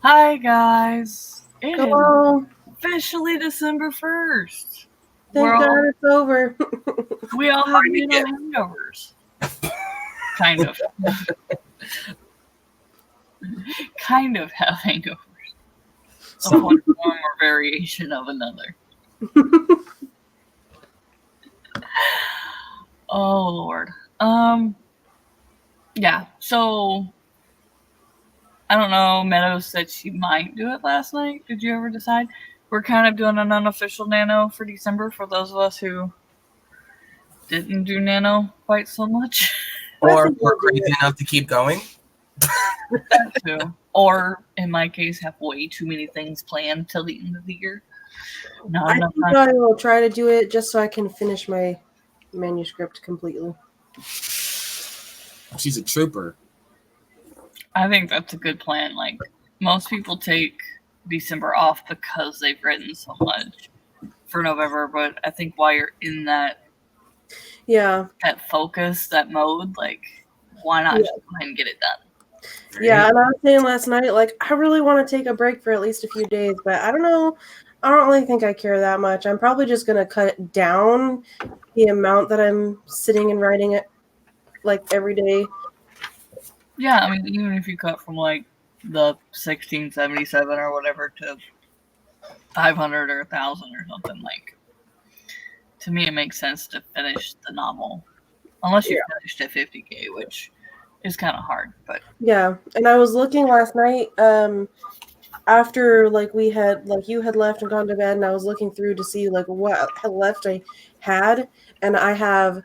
Hi guys! It is Hello. officially December 1st. Thank God it's over. We all have Meadow hangovers. Kind of. Kind of have hangovers. Of one form or variation of another. Oh Lord. Yeah, so I don't know, Meadow said she might do it last night. Did you ever decide? We're kind of doing an unofficial nano for December for those of us who didn't do nano quite so much. Or we're crazy enough to keep going. That too. Or in my case, have way too many things planned till the end of the year. Not I enough think time. I will try to do it just so I can finish my manuscript completely. She's a trooper. I think that's a good plan. Like, most people take December off because they've written so much for November, but I think while you're in that focus, that mode, like, why not just go ahead and get it done? Yeah, and I was saying last night, like, I really want to take a break for at least a few days, but I don't know. I don't really think I care that much. I'm probably just going to cut down the amount that I'm sitting and writing it, like, every day. Yeah, I mean, even if you cut from, like, the 1677 or whatever to 500 or 1,000 or something, like, to me it makes sense to finish the novel. Unless you finished at 50K, which is kind of hard, but... Yeah, and I was looking last night, after, like, you had left and gone to bed, and I was looking through to see, like, what left I had, and I have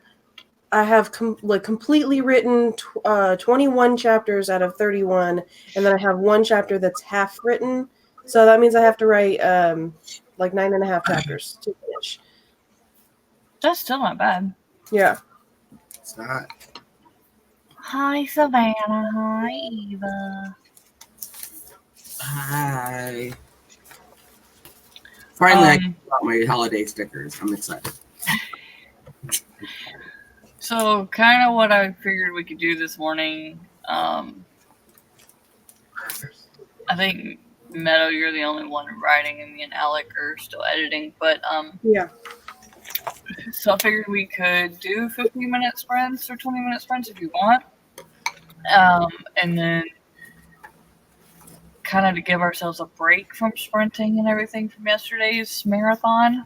completely written 21 chapters out of 31, and then I have one chapter that's half written, so that means I have to write, like 9.5 chapters to finish. That's still not bad. Yeah. It's not. Hi, Savannah. Hi, Eva. Hi. Finally, I got my holiday stickers. I'm excited. So, kind of what I figured we could do this morning. I think, Meadow, you're the only one writing, and me and Alec are still editing, but, yeah. So I figured we could do 15-minute sprints or 20-minute sprints if you want. And then kind of to give ourselves a break from sprinting and everything from yesterday's marathon.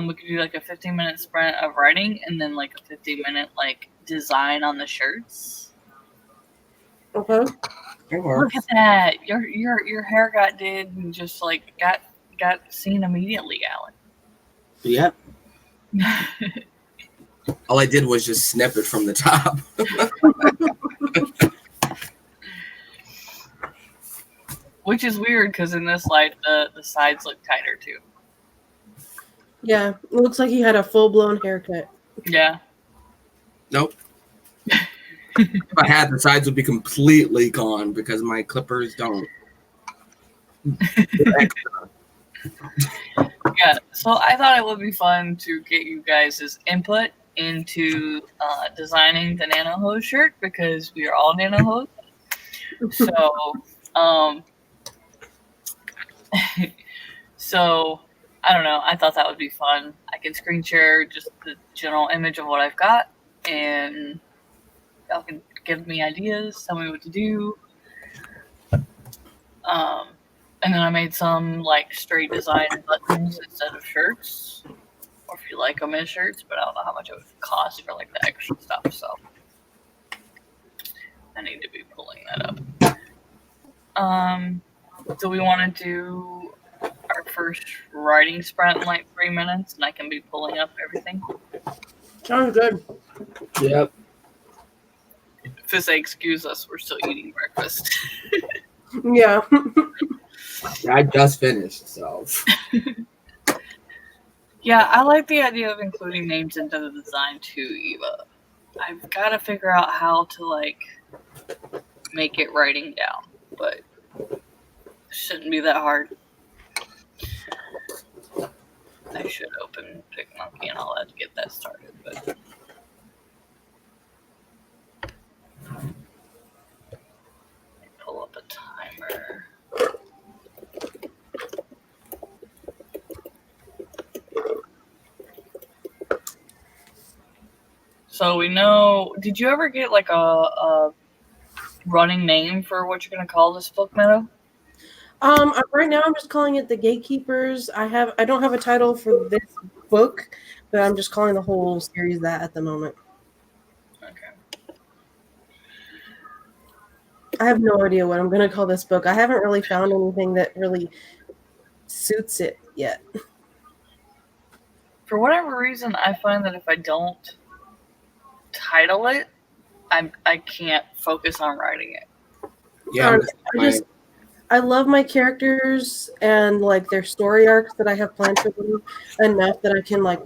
We could do like a 15-minute sprint of writing and then like a 15-minute like design on the shirts. Okay. Look at that! Your hair got did and just like got seen immediately, Alec. Yep. All I did was just snip it from the top. Which is weird because in this light the sides look tighter too. Yeah, it looks like he had a full-blown haircut. Yeah. Nope. If I had, the sides would be completely gone because my clippers don't. Yeah, so I thought it would be fun to get you guys' input into designing the Nano Hose shirt because we are all Nano Hose. So, so I don't know. I thought that would be fun. I can screen share just the general image of what I've got, and y'all can give me ideas, tell me what to do. And then I made some like straight design buttons instead of shirts. Or if you like them as shirts, but I don't know how much it would cost for like the extra stuff, so I need to be pulling that up. Do we want to do our first writing sprint in like 3 minutes and I can be pulling up everything? Sounds good. Yep. If they excuse us, we're still eating breakfast. Yeah. I just finished, so. Yeah, I like the idea of including names into the design too, Eva. I've got to figure out how to like make it writing down, but it shouldn't be that hard. I should open PicMonkey and all that to get that started, but pull up a timer. So we know. Did you ever get like a running name for what you're gonna call this book, Meadow? Right now I'm just calling it The Gatekeepers. I don't have a title for this book, but I'm just calling the whole series that at the moment. Okay. I have no idea what I'm gonna call this book. I haven't really found anything that really suits it yet. For whatever reason, I find that if I don't title it, I can't focus on writing it. Yeah, I love my characters and like their story arcs that I have planned for them enough that I can like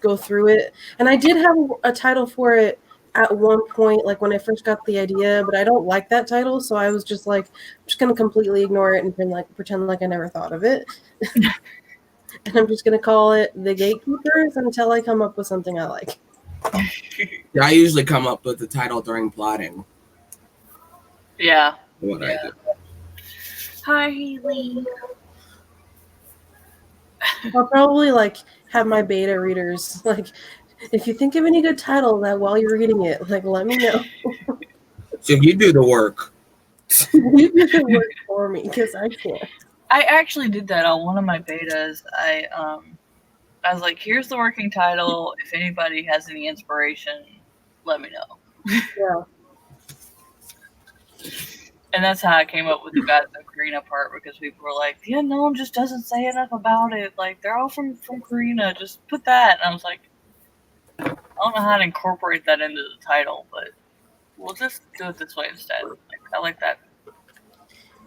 go through it. And I did have a title for it at one point, like when I first got the idea, but I don't like that title, so I was just like, I'm just gonna completely ignore it and pretend like I never thought of it. And I'm just gonna call it The Gatekeepers until I come up with something I like. Yeah, I usually come up with the title during plotting. Yeah. What I do. Hi, Haley. I'll probably like have my beta readers like, if you think of any good title that while you're reading it, like let me know. So you do the work. You do the work for me because I can't. I actually did that on one of my betas. I was like, here's the working title. If anybody has any inspiration, let me know. Yeah. And that's how I came up with the Gods of Karina part, because people were like, the unknown just doesn't say enough about it. Like, they're all from Karina. Just put that. And I was like, I don't know how to incorporate that into the title, but we'll just do it this way instead. Like, I like that.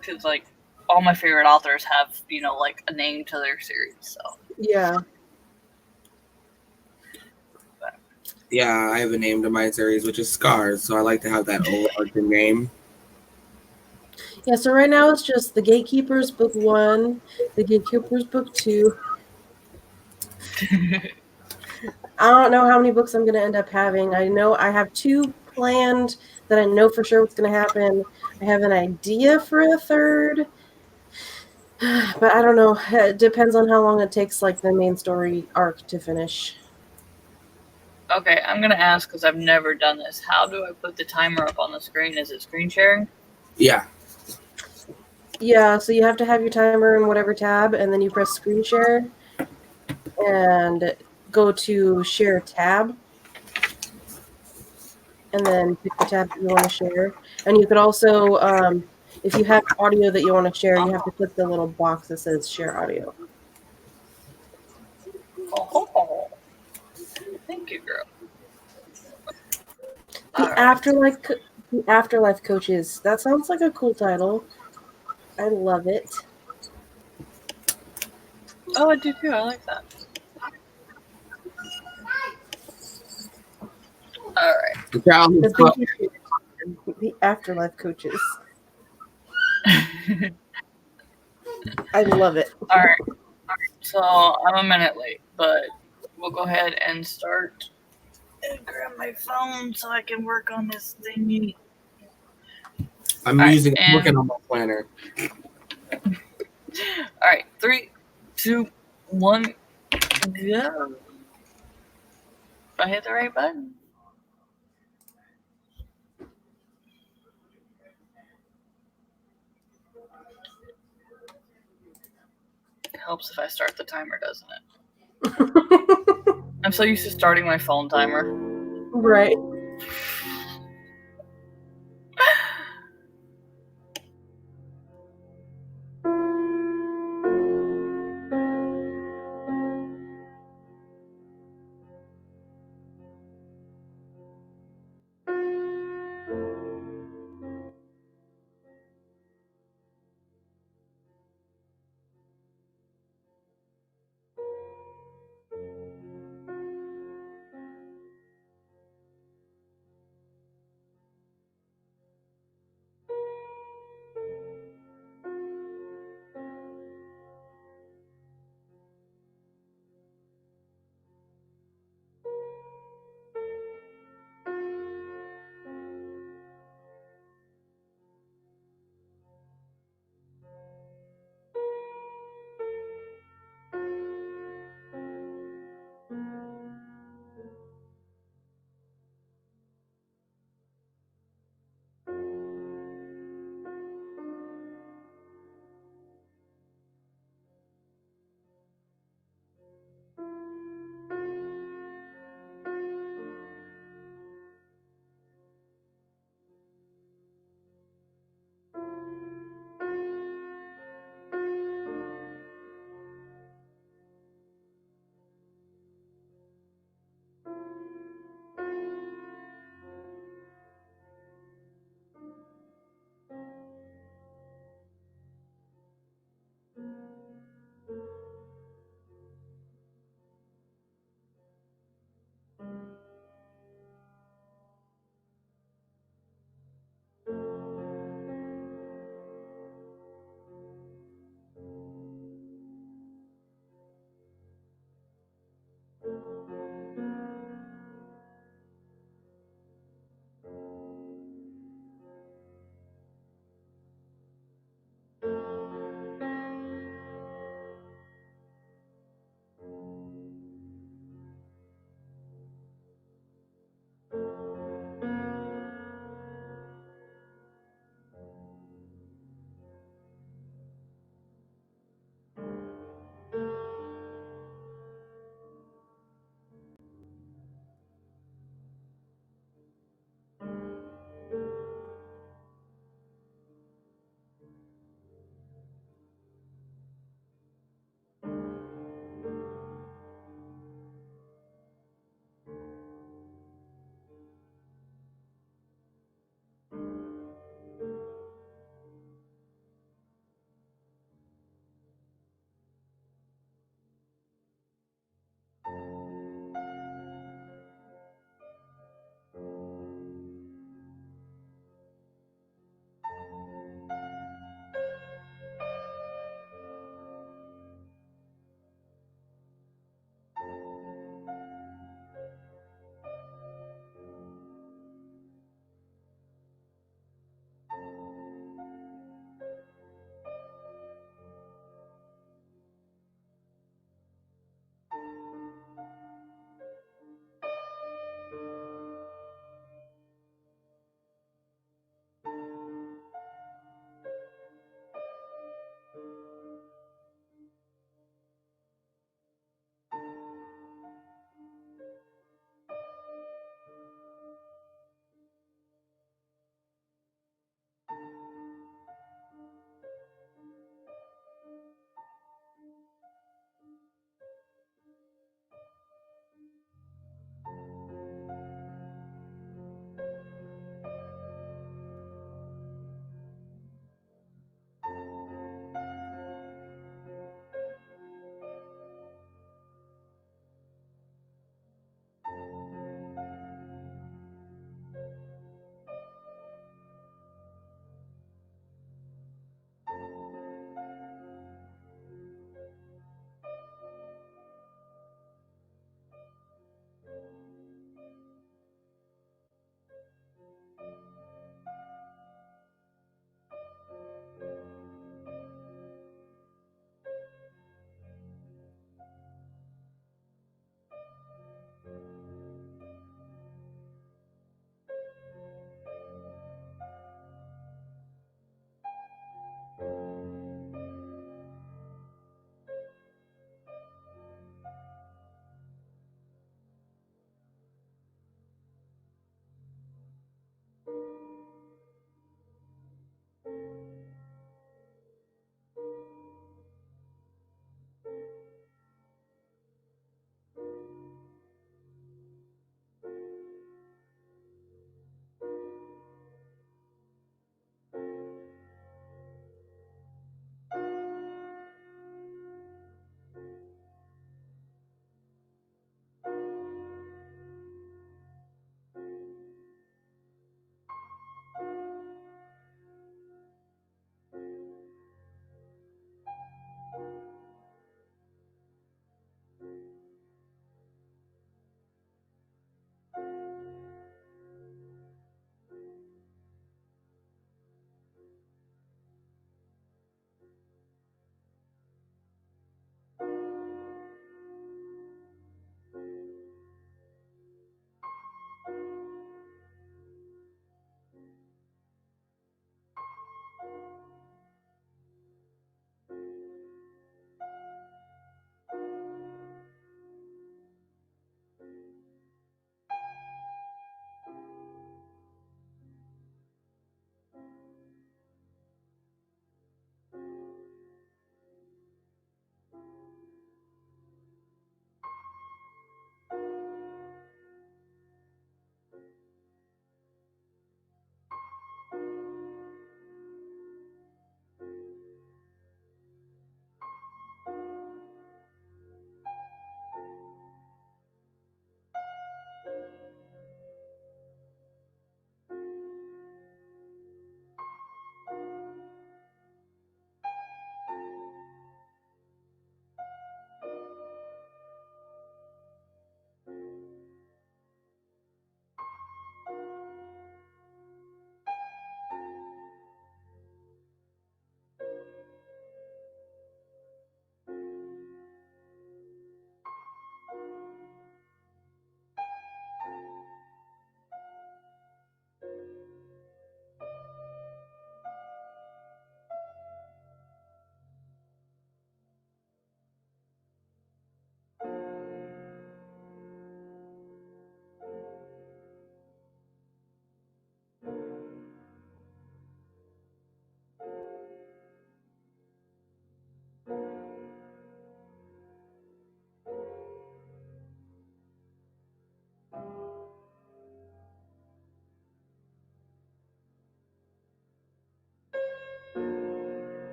Because, like, all my favorite authors have, you know, like a name to their series. So, Yeah. Yeah, I have a name to my series, which is Scars. So I like to have that overarching name. Yeah, so right now it's just The Gatekeepers Book 1, The Gatekeepers Book 2. I don't know how many books I'm going to end up having. I know I have 2 planned that I know for sure what's going to happen. I have an idea for a third, but I don't know. It depends on how long it takes, like, the main story arc to finish. okay, I'm going to ask because I've never done this. How do I put the timer up on the screen? Is it screen sharing? Yeah. Yeah, so you have to have your timer in whatever tab, and then you press screen share and go to share tab, and then pick the tab that you want to share. And you could also, if you have audio that you want to share, you have to click the little box that says share audio. Oh, thank you, girl. The Afterlife Coaches. That sounds like a cool title. I love it. Oh, I do too. I like that. All right. The childhood club. The Afterlife Coaches. I love it. All right. So I'm a minute late, but we'll go ahead and start. And grab my phone so I can work on this thingy. I'm working on my planner. All right, 3, 2, 1, go. Do I hit the right button? It helps if I start the timer, doesn't it? I'm so used to starting my phone timer. Right.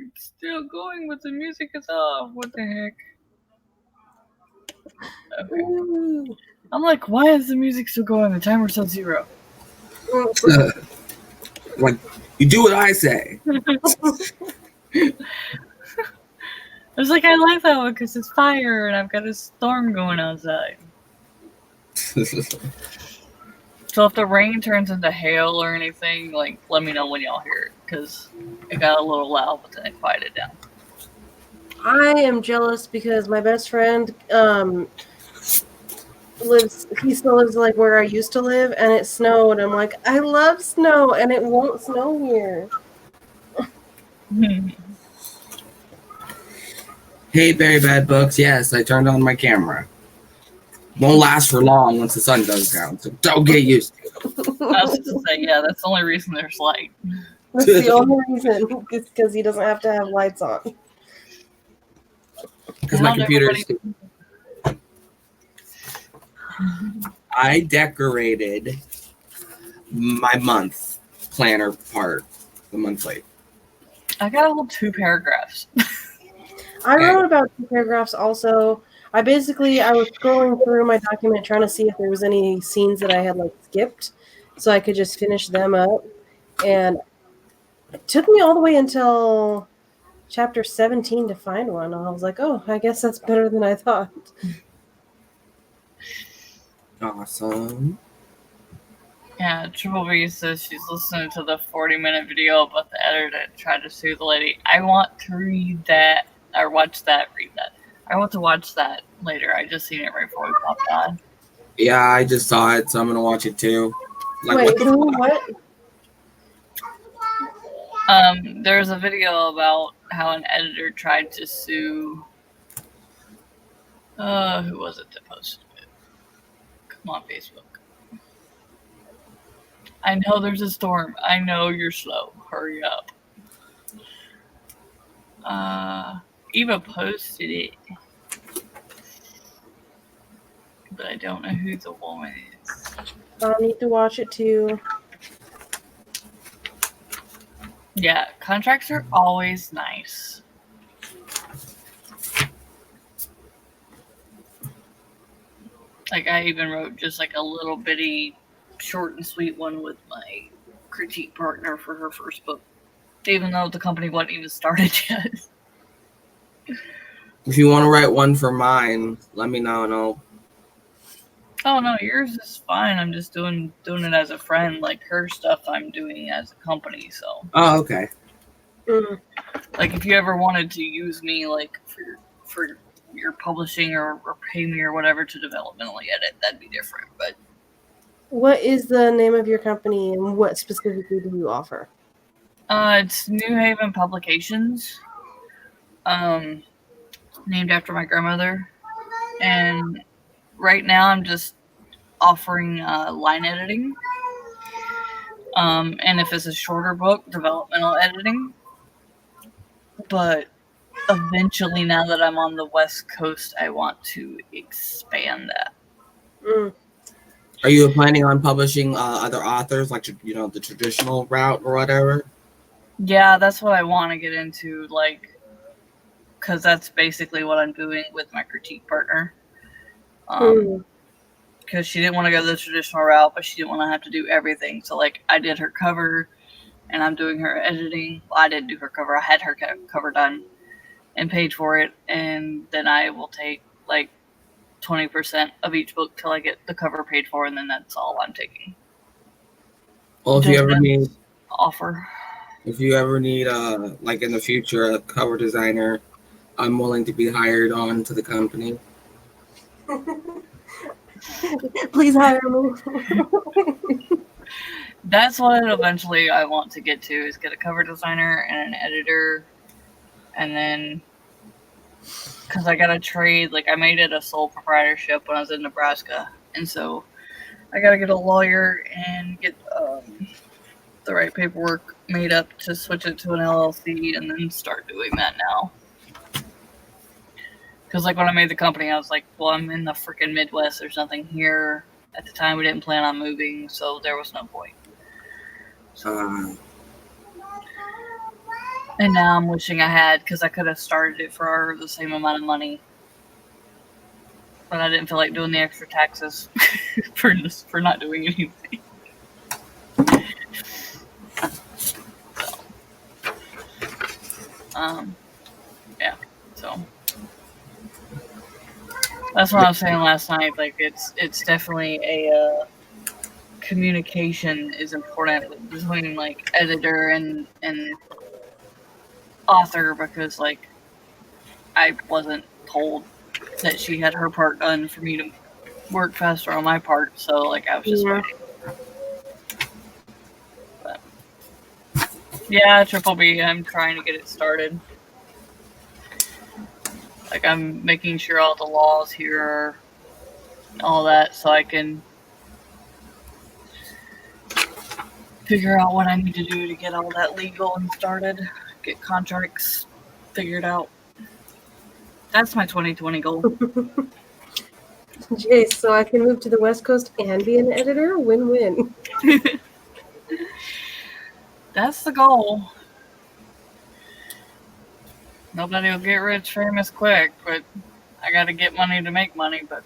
It's still going, but the music is off. What the heck? Okay. Ooh. I'm like, why is the music still going? The timer's at 0. Like, you do what I say. I was like, I like that one because it's fire and I've got a storm going outside. So if the rain turns into hail or anything, like, let me know when y'all hear it, because it got a little loud, but then it quieted down. I am jealous because my best friend he still lives like where I used to live, and it snowed. I'm like, I love snow, and it won't snow here. Hey, Very Bad Books. Yes, I turned on my camera. Won't last for long once the sun goes down, so don't get used to it. I was just to say, yeah, that's the only reason there's light. That's the only reason, because he doesn't have to have lights on. Because my computer is stupid. I decorated my month planner part, the monthly. I got a whole 2 paragraphs. I wrote about 2 paragraphs also. I was scrolling through my document trying to see if there was any scenes that I had like skipped so I could just finish them up. And it took me all the way until chapter 17 to find one. I was like, oh, I guess that's better than I thought. Awesome. Yeah, Triple B says she's listening to the 40-minute video about the editor that tried to sue the lady. I want to read that, or watch that, read that. I want to watch that later. I just seen it right before we popped on. Yeah, I just saw it, so I'm gonna watch it too. Like, Wait, what? There's a video about how an editor tried to sue. Who was it that posted it? Come on, Facebook. I know there's a storm. I know you're slow. Hurry up. Eva posted it. But I don't know who the woman is. I need to watch it too. Yeah, contracts are always nice. Like, I even wrote just like a little bitty short and sweet one with my critique partner for her first book, even though the company wasn't even started yet. if you want to write one for mine, let me know and I'll. Oh no, yours is fine. I'm just doing it as a friend. Like, her stuff I'm doing as a company, so. Oh, okay. Like, if you ever wanted to use me, like, for your publishing or pay me or whatever to developmentally edit, that'd be different. But What is the name of your company and what specifically do you offer? it's New Haven Publications, named after my grandmother. And right now I'm just offering line editing. And if it's a shorter book, developmental editing. But eventually, now that I'm on the West Coast, I want to expand that. Are you planning on publishing other authors, like, you know, the traditional route or whatever? Yeah, that's what I want to get into, like, because that's basically what I'm doing with my critique partner. Because she didn't want to go the traditional route, but she didn't want to have to do everything. So, like, I did her cover, and I'm doing her editing. Well, I didn't do her cover. I had her cover done and paid for it, and then I will take, like, 20% of each book till I get the cover paid for, and then that's all I'm taking. Well, if you ever need offer, like in the future, a cover designer, I'm willing to be hired on to the company. Please hire me. That's what eventually I want to get to, is get a cover designer and an editor, and then, because I got to trade, like, I made it a sole proprietorship when I was in Nebraska, and so I got to get a lawyer and get the right paperwork made up to switch it to an LLC, and then start doing that now. Because, like, when I made the company, I was like, well, I'm in the freaking Midwest. There's nothing here. At the time, we didn't plan on moving, so there was no point. And now I'm wishing I had, because I could have started it for the same amount of money. But I didn't feel like doing the extra taxes for not doing anything. Yeah, so that's what I was saying last night. Like, it's definitely a communication is important between, like, editor and author, because, like, I wasn't told that she had her part done for me to work faster on my part, so, like, I was just waiting. But yeah, Triple B, I'm trying to get it started. Like, I'm making sure all the laws here are all that, so I can figure out what I need to do to get all that legal and started, get contracts figured out. That's my 2020 goal. Jayce, so I can move to the West Coast and be an editor? Win-win. That's the goal. Nobody will get rich famous quick, but I gotta get money to make money. But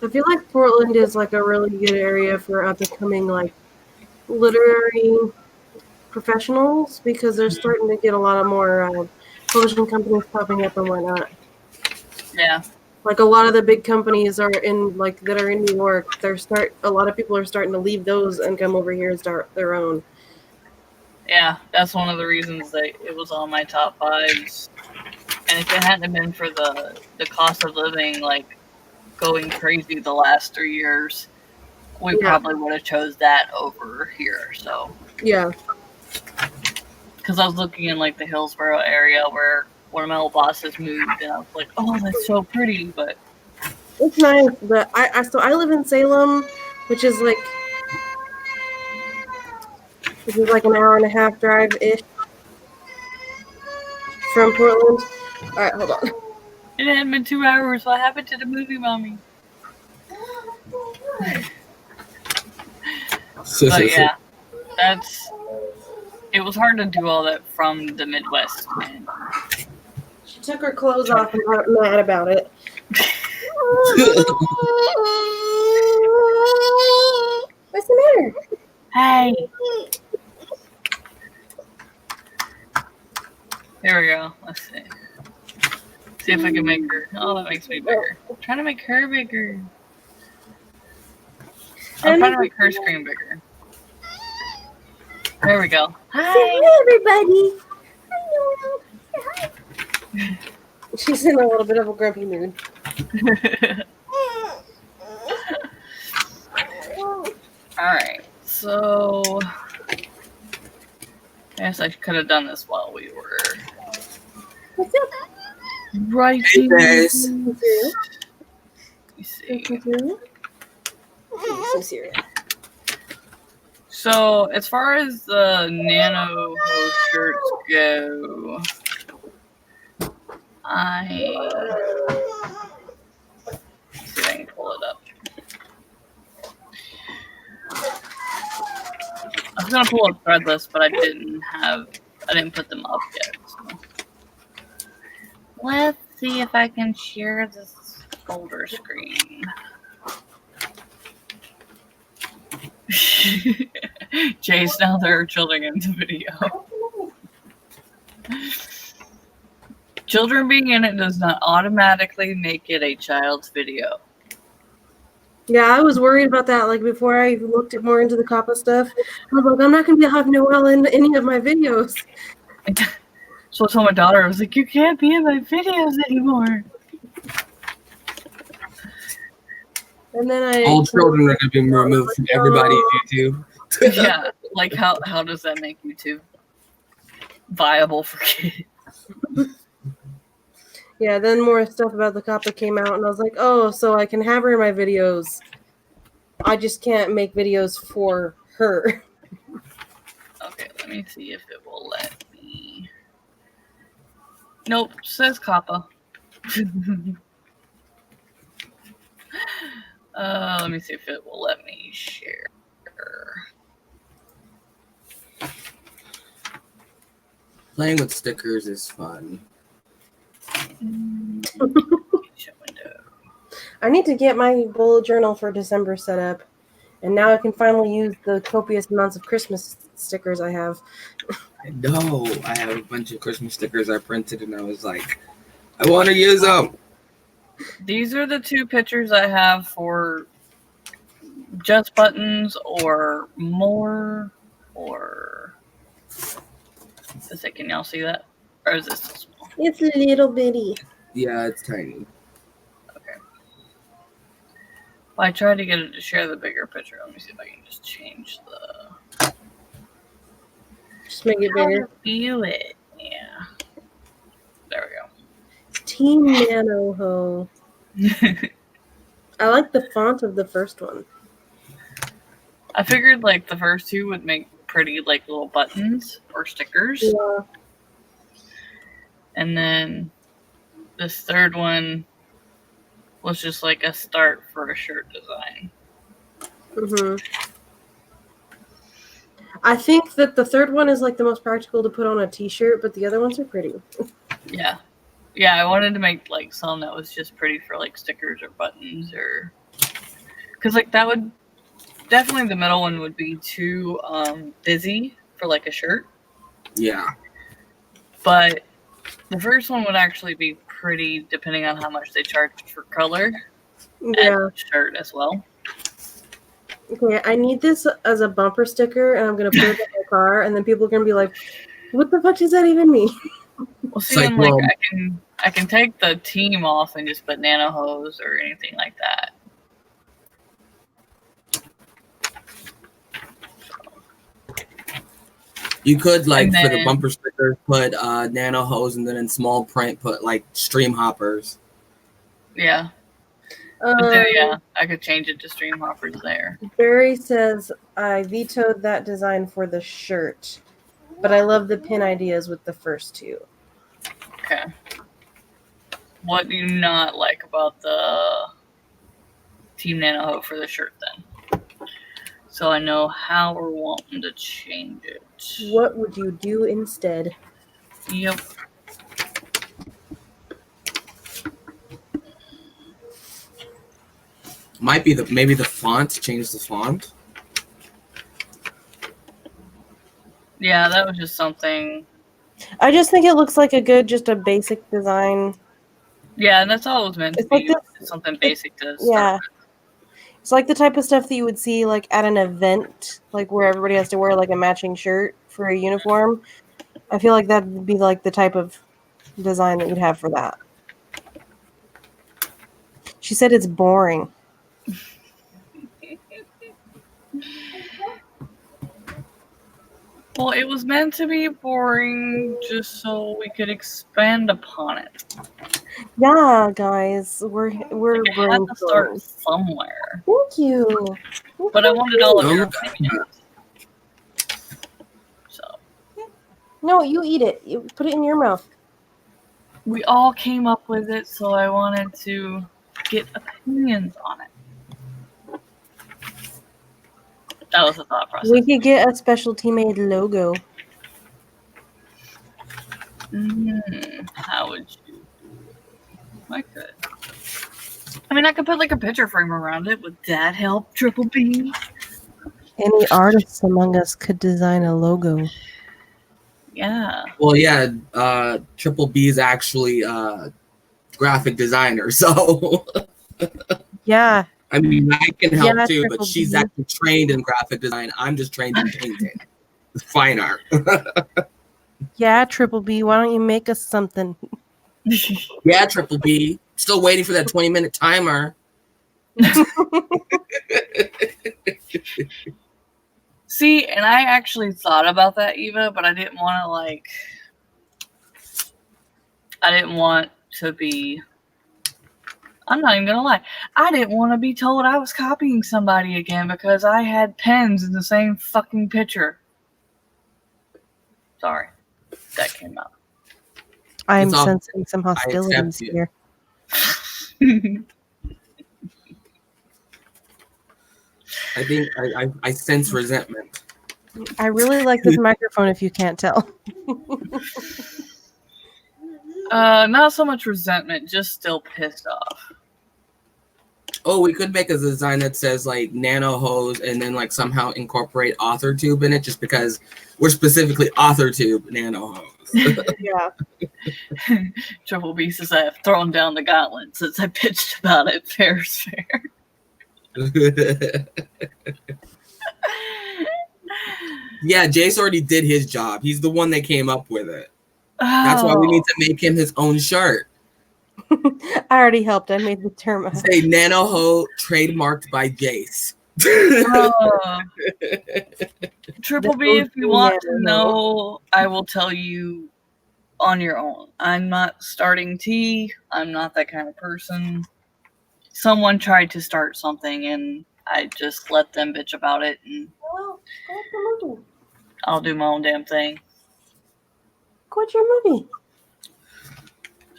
I feel like Portland is like a really good area for up and coming like literary professionals because they're starting to get a lot of more publishing companies popping up and whatnot. yeah, Like a lot of the big companies are in like that are in New York. A lot of people are starting to leave those and come over here and start their own. yeah, that's one of the reasons that it was on my top 5s. And if it hadn't been for the cost of living like going crazy the last 3 years, we probably would have chose that over here. So yeah, because I was looking in like the Hillsborough area where one of my old bosses moved, and I was like, oh, that's so pretty, but it's nice. But I live in Salem, which is like an hour and a half drive ish from Portland. All right, hold on. it hadn't been 2 hours. What happened to the movie, mommy? But yeah, it was hard to do all that from the Midwest, man. She took her clothes off and got mad about it. What's the matter? Hey. There we go. Let's see. See if I can make her. Oh, that makes me bigger. I'm trying to make her bigger. I'm trying to make her screen bigger. There we go. Hi, everybody. Hi. She's in a little bit of a grumpy mood. Alright, so I guess I could have done this while we were writing. Hey guys. Let me see. Some cereal. So as far as the Nano shirts go, let's see if I can pull it up. I was gonna pull up Threadless, but I didn't put them up yet. So. Let's see if I can share this folder screen. Jayce, now there are children in the video. Children being in it does not automatically make it a child's video. Yeah, I was worried about that. Like before I looked more into the Kappa stuff, I was like, I'm not gonna be having Noelle in any of my videos. So I told my daughter, I was like, you can't be in my videos anymore. And then all children are going to be removed from everybody's YouTube. Yeah, like how does that make YouTube viable for kids? Yeah, then more stuff about the Kappa came out, and I was like, oh, so I can have her in my videos. I just can't make videos for her. Okay, let me see if it will let me. Nope, says Kappa. Let me see if it will let me share. Playing with stickers is fun. I need to get my bullet journal for December set up, and now I can finally use the copious amounts of Christmas stickers I have. I know. I have a bunch of Christmas stickers I printed, and I was like, I want to use them. These are the 2 pictures I have for just buttons or more, or can y'all see that? Or is this so small? It's a little bitty. Yeah, it's tiny. Okay. Well, I tried to get it to share the bigger picture. Let me see if I can just change the... Just make it bigger. View it. Yeah. There we go. Team Nano Ho. I like the font of the first one. I figured like the first 2 would make pretty like little buttons or stickers. Yeah. And then this third one was just like a start for a shirt design. Mhm. I think that the third one is like the most practical to put on a t-shirt, but the other ones are pretty. Yeah. Yeah, I wanted to make like some that was just pretty for like stickers or buttons or because like that would definitely the middle one would be too busy for like a shirt. Yeah. But the first one would actually be pretty depending on how much they charged for color Yeah. and shirt as well. Okay, I need this as a bumper sticker, and I'm gonna put it in my car, and then people are gonna be like, "What the fuck does that even mean?" Well, see, like, and like well- I can take the team off and just put Nano hose or anything like that. You could like And for the then- bumper sticker put Nano hose, and then in small print put like stream hoppers. Yeah. But then, yeah, I could change it to stream hoppers there. Barry says, I vetoed that design for the shirt, but I love the pin ideas with the first two. Okay. What do you not like about the Team Nano for the shirt then? So I know how we're wanting to change it. What would you do instead? Yep. Might be maybe the font. Change the font. Yeah, that was just something. I just think it looks like just a basic design. Yeah, and that's all it was meant to It's like be. this- Something basic to Yeah. start with. It's like the type of stuff that you would see like at an event, like where everybody has to wear like a matching shirt for a uniform. I feel like that would be like the type of design that you'd have for that. She said it's boring. Well, it was meant to be boring just so we could expand upon it. Yeah, guys, we're Like, it had to start brainstorming. somewhere. Thank you. But I wanted all of your Oh. opinions. So No, you eat it. You put it in your mouth. we all came up with it, so I wanted to get opinions on it. That was the thought process. We could get a specialty made logo. How would you? I could. I mean, I could put like a picture frame around it. Would that help, Triple B? Any artists among us could design a logo. Yeah. Well, yeah. Triple B is actually graphic designer, so Yeah. I mean I can help Yeah, too. But Triple she's B. actually trained in graphic design. I'm just trained in painting, fine art. Yeah, Triple B, why don't you make us something? Yeah, Triple B. Still waiting for that 20-minute timer. See, and I actually thought about that, Eva, but I didn't want to like. I didn't want to be. I'm not even gonna lie. I didn't want to be told I was copying somebody again because I had pens in the same fucking picture. Sorry, that came out. I'm It's all- sensing some hostilities you. here. I think I sense resentment. I really like this microphone if you can't tell. Not so much resentment, just still pissed off. Oh, we could make a design that says like Nano hose and then like somehow incorporate author tube in it just because we're specifically author tube Nano hose. Yeah. Triple B says I have thrown down the gauntlet since I pitched about it. Fair is fair. Yeah, Jayce already did his job. He's the one that came up with it. That's why we need to make him his own shirt. I already helped. I made the term. Say Nano Ho trademarked by Jayce. Triple B, if you want to know, I will tell you on your own. I'm not starting tea. I'm not that kind of person. Someone tried to start something and I just let them bitch about it and Well, go watch your movie. I'll do my own damn thing. Go watch your movie.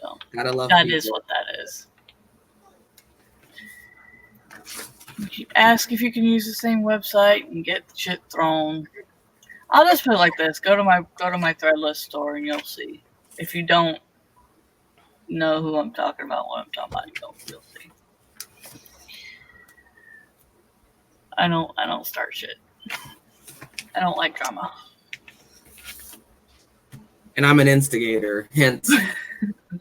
So Gotta love that people. is what that is. You ask if you can use the same website and get shit thrown. I'll just put it like this: go to my Threadless store, and you'll see. If you don't know who I'm talking about, what I'm talking about, you'll see. I don't start shit. I don't like drama. And I'm an instigator, hence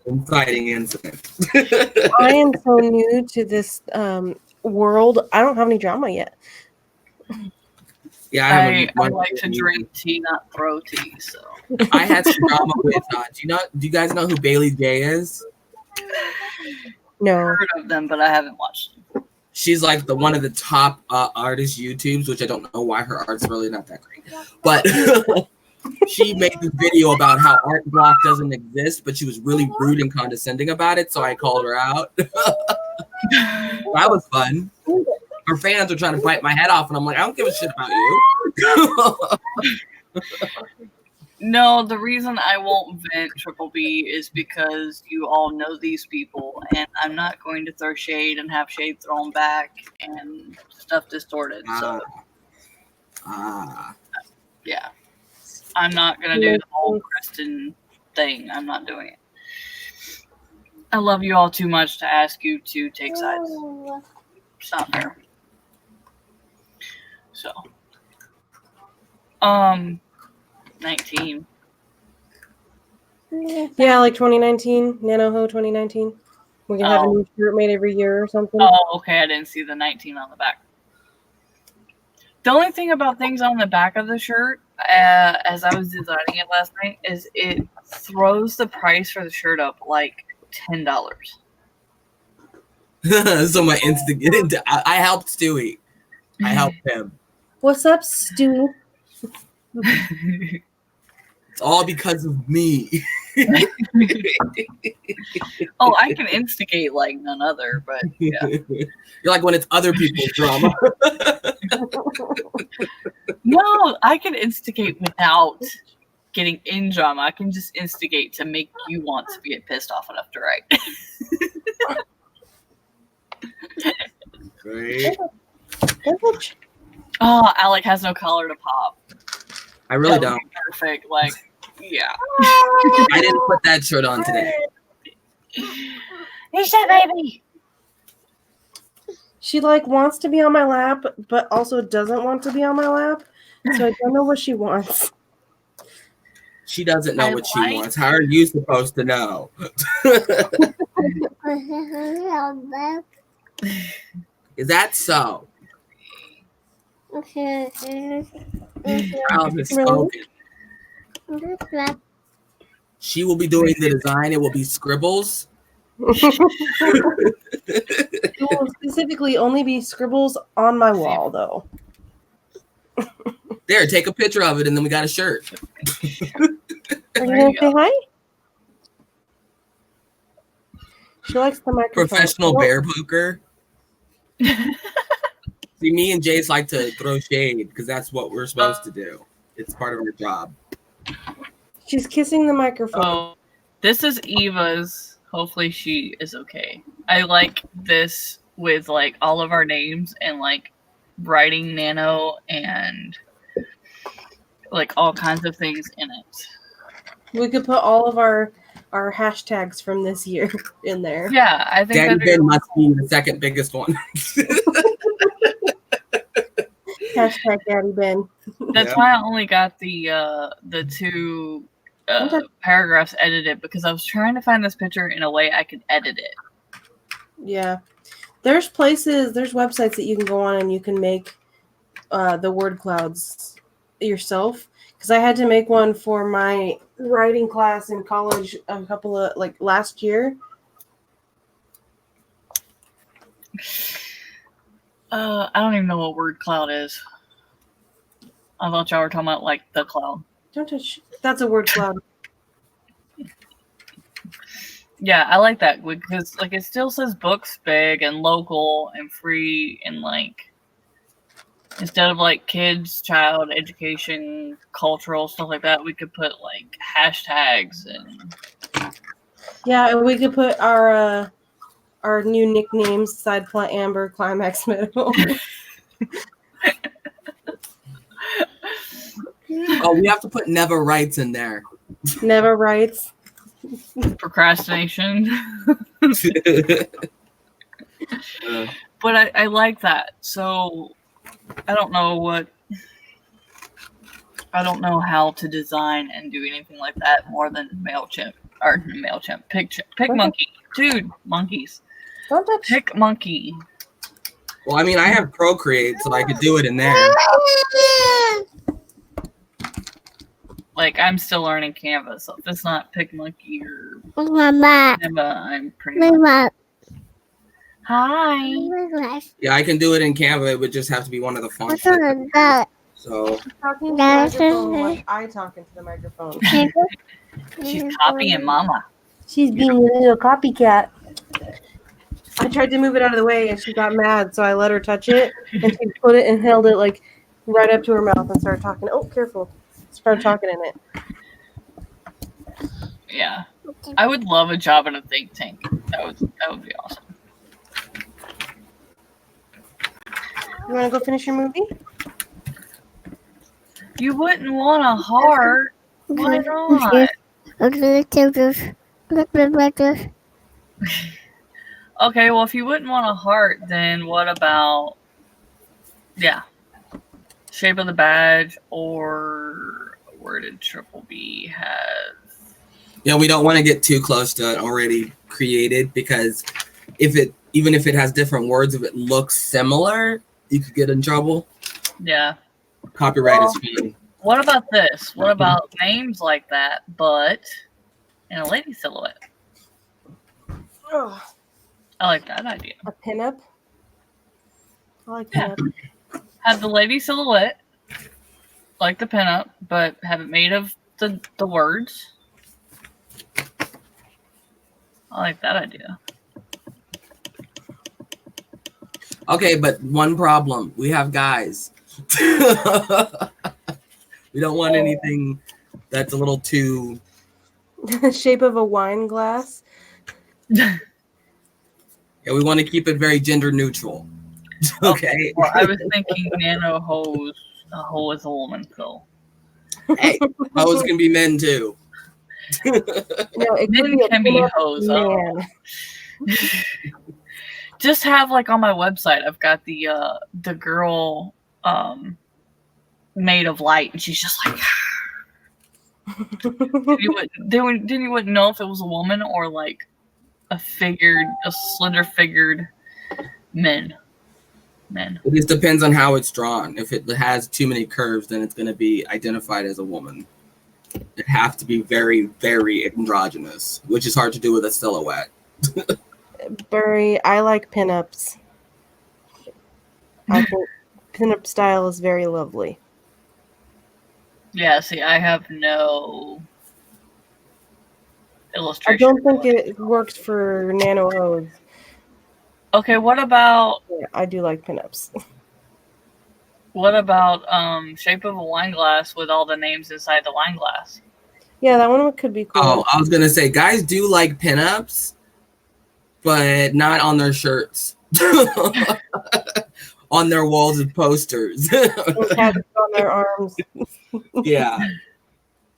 inciting incident. I am so new to this world. I don't have any drama yet. Yeah, I like to drink tea, not throw tea. So I had some drama with. Do you guys know who Bailey J is? No. I've heard of them, but I haven't watched them. She's like one of the top artist YouTubes, which I don't know why her art's really not that great. But she made this video about how art block doesn't exist, but she was really rude and condescending about it, so I called her out. That was fun. Her fans were trying to bite my head off, and I'm like, I don't give a shit about you. No, the reason I won't vent Triple B is because you all know these people, and I'm not going to throw shade and have shade thrown back and stuff distorted. So, yeah. I'm not going to do the whole Kristen thing. I'm not doing it. I love you all too much to ask you to take sides. It's not fair. So, 19. Yeah, like 2019, Nano Ho 2019. We can have a new shirt made every year or something. Oh, okay. I didn't see the 19 on the back. The only thing about things on the back of the shirt, as I was designing it last night, is it throws the price for the shirt up like $10. So my instinct, I helped Stewie. I helped him. What's up, Stu? It's all because of me. Oh, I can instigate like none other, but yeah. You're like when it's other people's drama. No, I can instigate without getting in drama. I can just instigate to make you want to get pissed off enough to write. Great. Oh, Alec has no collar to pop. I really don't. Perfect. Like, yeah. I didn't put that shirt on today. Nisha, baby. She like wants to be on my lap, but also doesn't want to be on my lap. So I don't know what she wants. She doesn't know what she wants. How are you supposed to know? Is that so? Child is spoken. She will be doing the design. It will be scribbles. It will specifically only be scribbles on my wall, though. There, take a picture of it, and then we got a shirt. Are you going to say hi? She likes the microphone. Professional bear poker. See, me and Jayce like to throw shade because that's what we're supposed to do. It's part of our job. She's kissing the microphone. Oh, this is Eva's. Hopefully she is okay. I like this with like all of our names and like writing Nano and like all kinds of things in it. We could put all of our hashtags from this year in there. Yeah, I think Daddy Ben must be the second biggest one. Hashtag Daddy Ben. That's why I only got the two paragraphs edited because I was trying to find this picture in a way I could edit it. Yeah. There's websites that you can go on and you can make the word clouds yourself. Because I had to make one for my writing class in college a couple of, like, last year. I don't even know what word cloud is. I thought y'all were talking about, like, the cloud. Don't touch. That's a word cloud. Yeah, I like that because, like, it still says books big and local and free and, like, instead of, like, kids, child, education, cultural, stuff like that, we could put, like, hashtags and... Yeah, and we could put our new nicknames, Side Plot Amber, Climax Meadow. Oh, we have to put never writes in there. Never writes. Procrastination. But I like that. So I don't know how to design and do anything like that more than MailChimp. Or MailChimp. PicMonkey. Dude, monkeys. Don't touch. PicMonkey. Well, I mean, I have Procreate, so I could do it in there. Like, I'm still learning Canva, so if it's not PicMonkey or Mama. Canva, I'm pretty much... Mama. Hi. Yeah, I can do it in Canva. It would just have to be one of the fonts. So Talking to the microphone like I talk into the microphone. She's copying Mama. She's being a little copycat. I tried to move it out of the way and she got mad, so I let her touch it and she put it and held it like right up to her mouth and started talking. Oh, careful. Started talking in it. Yeah. I would love a job in a think tank. That would be awesome. You want to go finish your movie? You wouldn't want a heart. Why not? Okay, well, if you wouldn't want a heart, then what about, shape of the badge, or where did Triple B have? yeah, we don't want to get too close to it already created, because even if it has different words, if it looks similar, you could get in trouble. Yeah. Copyright is fine. What about this? What about names like that, but in a lady silhouette? Oh, I like that idea. a pinup? I like Yeah. pinup. Have the lady silhouette, like the pinup, but have it made of the words. I like that idea. Okay, but one problem. We have guys. We don't want anything that's a little too... Shape of a wine glass. Yeah, we want to keep it very gender neutral. Okay. Well, I was thinking nano hose. A hoe is a woman, so. Hey, hoes can be men too. No, it Men could be a can be pinup hoes. man. Just have like on my website, I've got the girl made of light, and she's just like. you wouldn't know if it was a woman or like a slender figured men. It just depends on how it's drawn. If it has too many curves, then it's going to be identified as a woman. It have to be very, very androgynous, which is hard to do with a silhouette. Burry, I like pinups. I think pinup style is very lovely. Yeah, see, I have no I illustration. don't think it works for nano hose. Okay, what about Yeah, I do like pinups. shape of a wine glass with all the names inside the wine glass? Yeah, that one could be cool. Oh, I was going to say, guys do like pinups, but not on their shirts. On their walls and posters. Those hats on their arms. Yeah.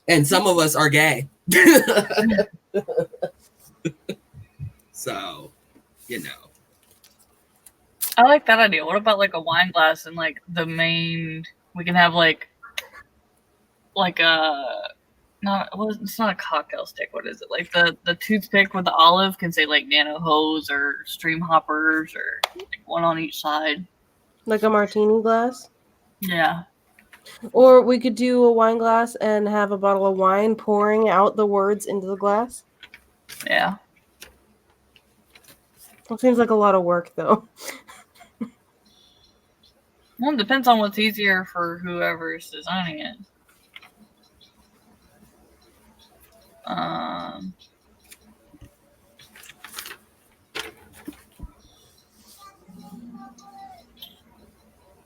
And some of us are gay. So, you know. I like that idea. What about like a wine glass and like the main? We can have like a it's not a cocktail stick. What is it? Like the toothpick with the olive can say like nano hose or stream hoppers or like one on each side. Like a martini glass. Yeah. Or we could do a wine glass and have a bottle of wine pouring out the words into the glass. Yeah. It seems like a lot of work, though. Well, it depends on what's easier for whoever's designing it.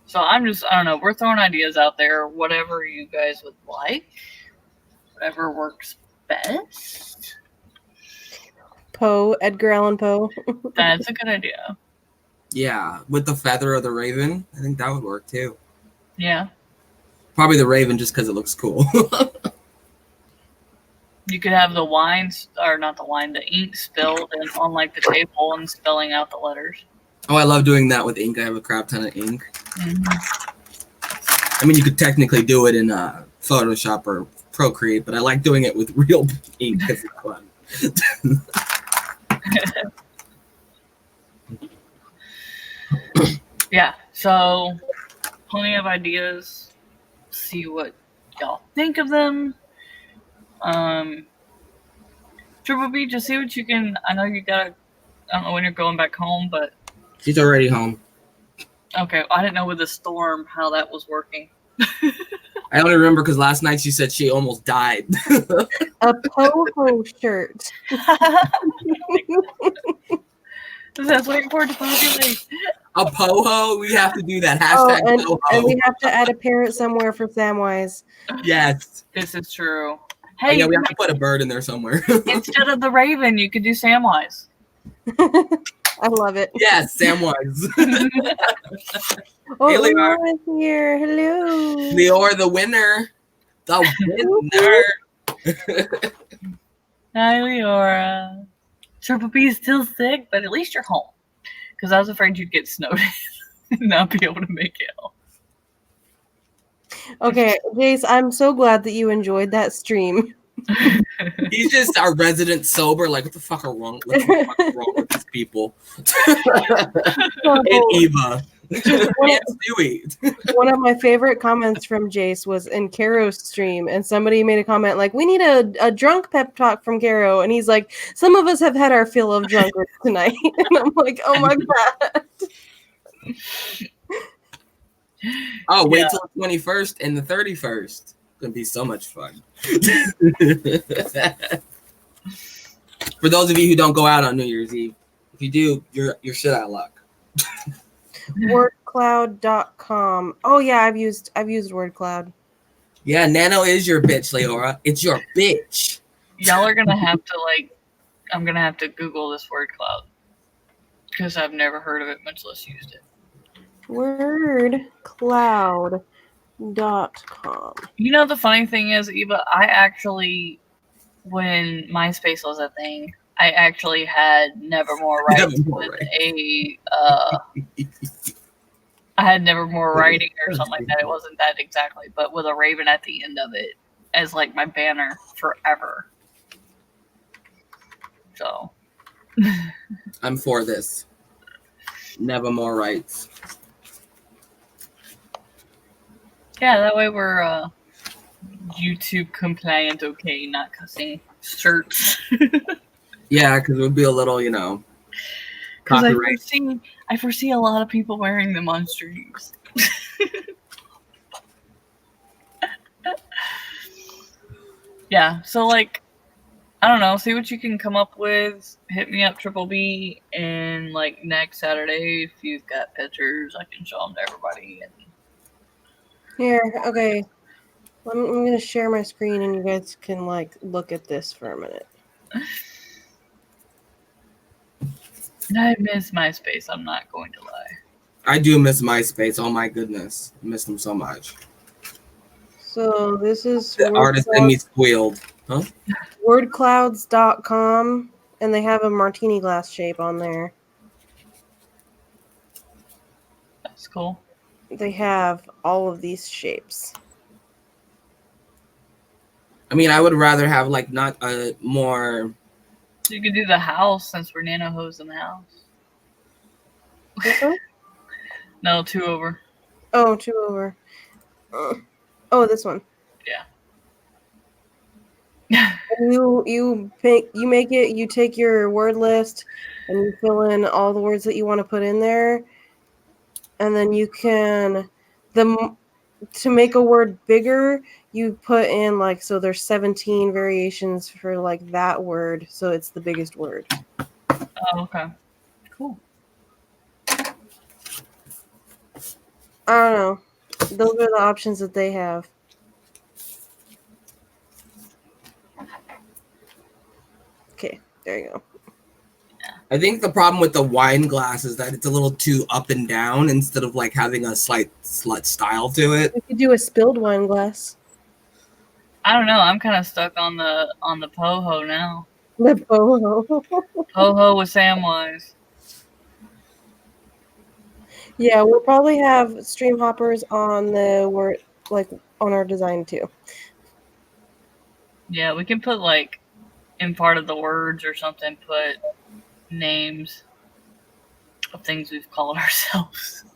So I don't know, we're throwing ideas out there, whatever you guys would like, whatever works best. Poe, Edgar Allan Poe. That's a good idea. Yeah, with the feather of the raven, I think that would work too. Yeah. Probably the Raven just because it looks cool. You could have the wines, or not the wine, the ink spilled and on like the table and spelling out the letters. Oh, I love doing that with ink. I have a crap ton of ink. I mean, you could technically do it in Photoshop or Procreate, but I like doing it with real ink because it's fun. Yeah, so plenty of ideas. See what y'all think of them. Triple B, just see what you can. I know you gotta. I don't know when you're going back home, but She's already home. okay. I didn't know with the storm how that was working. I only remember because last night she said she almost died. A po-ho shirt. That's waiting for it to populate. A poho? We have to do that. Oh, Hashtag and poho. we have to add a parrot somewhere for Samwise. Yes. This is true. Oh, Hey, yeah, we have to put a bird in there somewhere. instead of the Raven, you could do Samwise. I love it. Yes, Samwise. Oh, Hey, Leor. Leor is here. Hello. Leor, the winner. The winner. Hi, Leora. Triple B is still sick, but at least you're home. Because I was afraid you'd get snowed and not be able to make it home. Okay, Jayce, I'm so glad that you enjoyed that stream. He's just our resident sober. Like, what the fuck are wrong? What the fuck is wrong with these people? And Eva. And Stewie. One of my favorite comments from Jayce was in Caro's stream, and somebody made a comment like, "We need a drunk pep talk from Caro," and he's like, "Some of us have had our fill of drunkard tonight," and I'm like, "Oh my god." Oh, wait till the 21st and the 31st. It's gonna be so much fun. For those of you who don't go out on New Year's Eve, if you do, you're shit out of luck. Wordcloud.com. Oh yeah, I've used Wordcloud. Yeah, Nano is your bitch, Leora. It's your bitch. Y'all are going to have to, I'm going to have to Google this word cloud. Because I've never heard of it, much less used it. Wordcloud.com. You know, the funny thing is, Eva, I actually, when MySpace was a thing, I actually had Nevermore rights with I had Nevermore writing or something like that. It wasn't that exactly, but with a raven at the end of it as like my banner forever. So I'm for this. Nevermore rights. yeah, that way we're YouTube compliant, okay, not cussing shirts. Yeah, because it would be a little, Because copyright. I foresee a lot of people wearing them on streams. Yeah, so I don't know, see what you can come up with. Hit me up, Triple B, and next Saturday, if you've got pictures, I can show them to everybody. And Here, okay. I'm going to share my screen and you guys can look at this for a minute. And I miss MySpace, I'm not going to lie. I do miss MySpace. Oh my goodness. I miss them so much. So this is The artist in me squealed. Huh? wordclouds.com, and they have a martini glass shape on there. That's cool. They have all of these shapes. I mean, I would rather have not a more. You could do the house since we're nano hoes in the house. This one? No, 2 over. Oh, 2 over. Oh, this one. Yeah. You make it. You take your word list and you fill in all the words that you want to put in there, and then you can to make a word bigger. You put in so there's 17 variations for that word, so it's the biggest word. Oh, okay. Cool. I don't know. Those are the options that they have. Okay, there you go. I think the problem with the wine glass is that it's a little too up and down instead of having a slight style to it. You You do a spilled wine glass. I don't know. I'm kind of stuck on the Poho now. The boho. Poho with Samwise. Yeah, we'll probably have stream hoppers on the on our design too. Yeah, we can put like in part of the words or something. Put names of things we've called ourselves.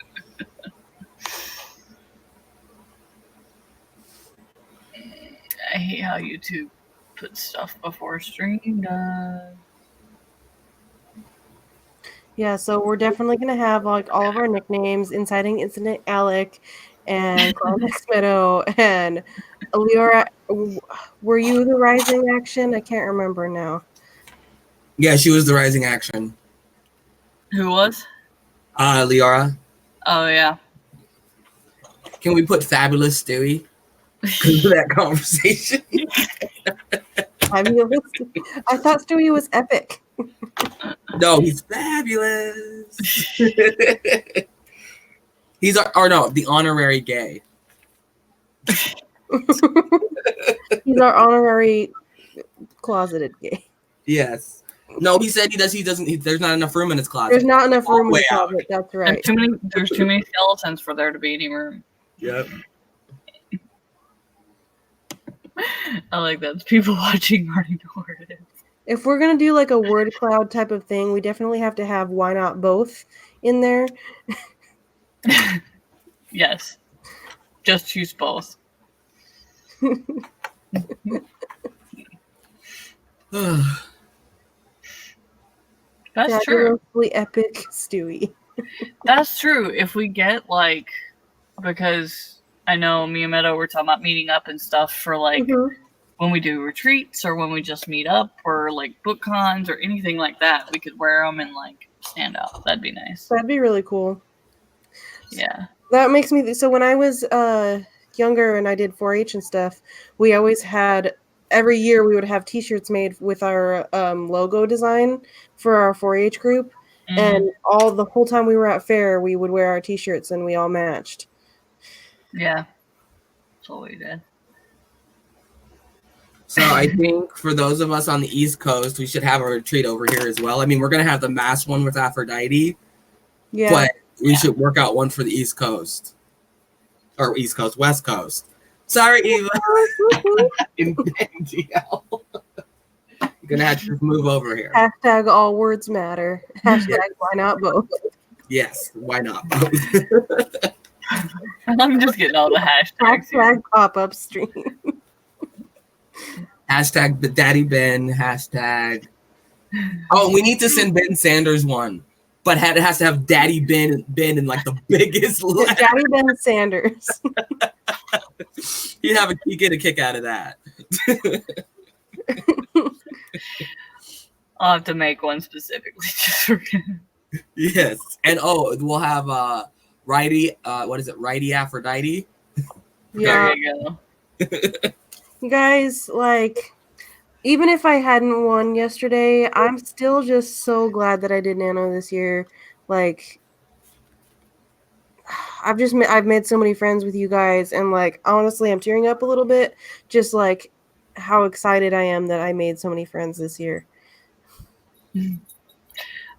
I hate how YouTube puts stuff before stream does. Yeah, so we're definitely gonna have like all of our nicknames: Inciting Incident Alec, and Climax Meadow, and Leora. Were you the Rising Action? I can't remember now. Yeah, she was the Rising Action. Who was? Leora. Oh yeah. Can we put Fabulous Stewie? Because of that conversation. Fabulous. I thought Stewie was epic. No, he's fabulous. He's the honorary gay. He's our honorary closeted gay. Yes. No, he said he doesn't. There's not enough room in his closet. There's not enough room in Way the closet. That's right. There's too many skeletons for there to be any room. Yep. I like that. People watching already know where it is. If we're gonna do like a word cloud type of thing, we definitely have to have why not both in there. Yes. Just choose both. That's true. Fabulously epic Stewie. That's true. If we get like, because I know me and Meadow were talking about meeting up and stuff for like when we do retreats or when we just meet up or like book cons or anything like that, we could wear them and like stand out. That'd be nice. That'd be really cool. Yeah. That makes me so when I was younger and I did 4-H and stuff, we always had every year we would have t-shirts made with our logo design for our 4-H group. And the whole time we were at fair, we would wear our t-shirts and we all matched. Yeah. That's what we did. So I think for those of us on the East Coast, we should have a retreat over here as well. I mean, we're going to have the mass one with Aphrodite. Yeah. But we should work out one for the East Coast. Or East Coast, West Coast. Sorry, Eva. in DL. You're going to have to just move over here. Hashtag all words matter. Hashtag why not both. Yes, why not both? I'm just getting all the hashtags. Hashtag pop-up stream. Hashtag Daddy Ben. Hashtag. Oh, we need to send Ben Sanders one. But it has to have Daddy Ben in like the biggest letter. Daddy Ben Sanders. He'd get a kick out of that. I'll have to make one specifically just for him. Yes. And we'll have Righty, what is it? Righty Aphrodite. Yeah. There you go. You guys, like, even if I hadn't won yesterday, I'm still just so glad that I did Nano this year. Like, I've made so many friends with you guys, and like, honestly, I'm tearing up a little bit, just like how excited I am that I made so many friends this year.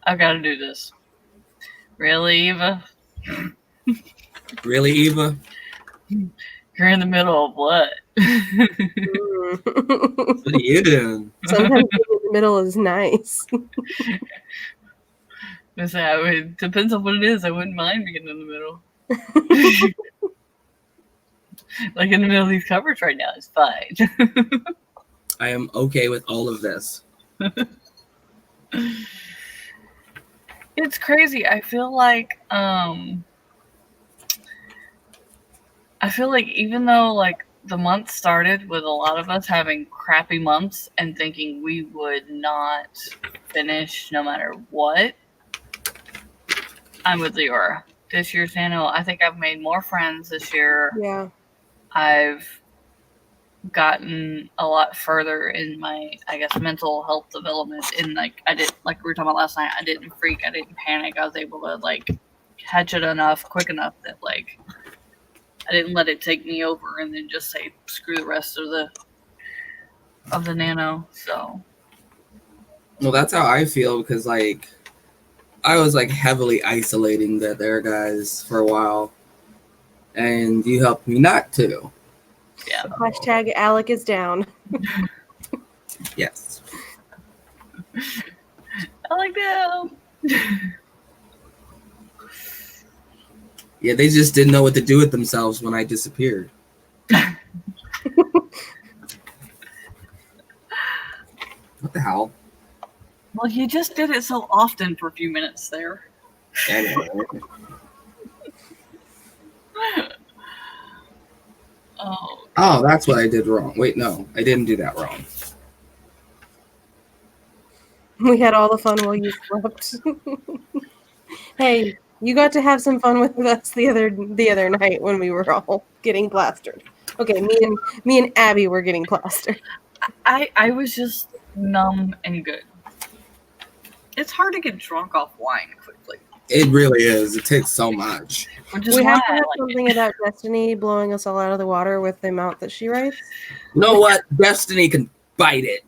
I've got to do this. Really, Eva? Really, Eva? You're in the middle of what? What are you doing? Sometimes being in the middle is nice. Depends on what it is. I wouldn't mind being in the middle. Like in the middle of these covers right now is fine. I am okay with all of this. It's crazy. I feel like even though like the month started with a lot of us having crappy months and thinking we would not finish no matter what, I'm with Leora. This year's Nano, I think I've made more friends this year. Yeah. I've gotten a lot further in my, I guess, mental health development. In like we were talking about last night, I didn't freak, I didn't panic. I was able to like catch it enough, quick enough that like I didn't let it take me over and then just say screw the rest of the Nano. So. Well, that's how I feel because like I was like heavily isolating that there guys for a while, and you helped me not to. Yeah. Hashtag Alec is down. Yes. I like that. Yeah, they just didn't know what to do with themselves when I disappeared. What the hell? Well, you just did it so often for a few minutes there. Anyway. Oh, that's what I did wrong. Wait, no, I didn't do that wrong. We had all the fun while you slept. Hey, you got to have some fun with us the other night when we were all getting plastered. Okay, me and Abby were getting plastered. I was just numb and good. It's hard to get drunk off wine quickly. It really is. It takes so much. Which is We why have to I have like something about Destiny blowing us all out of the water with the amount that she writes. You know what? Destiny can bite it.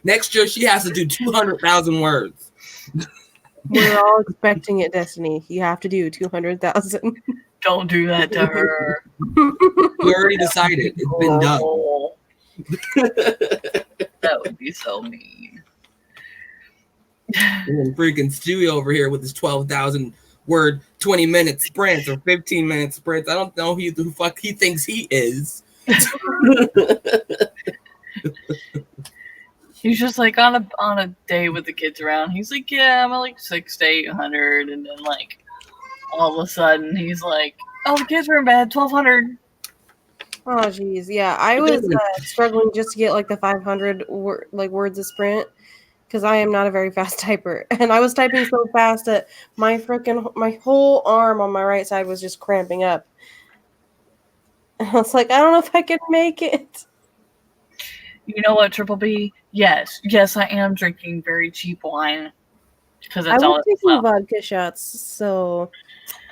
Next year, she has to do 200,000 words. We're all expecting it, Destiny. You have to do 200,000. Don't do that to her. We already decided. It's been done. That would be so mean. And then freaking Stewie over here with his 12,000 word 20-minute sprints or 15-minute sprints. I don't know who the fuck he thinks he is. He's just like on a day with the kids around. He's like, yeah, I'm at like 600 to 800, and then like all of a sudden he's like, oh, the kids are in bed, 1,200. Oh, geez. Yeah, I was struggling just to get like the 500 words a sprint because I am not a very fast typer. And I was typing so fast that my whole arm on my right side was just cramping up. And I was like, I don't know if I can make it. You know what, Triple B? Yes, I am drinking very cheap wine because I that's all was it's taking about. vodka shots, so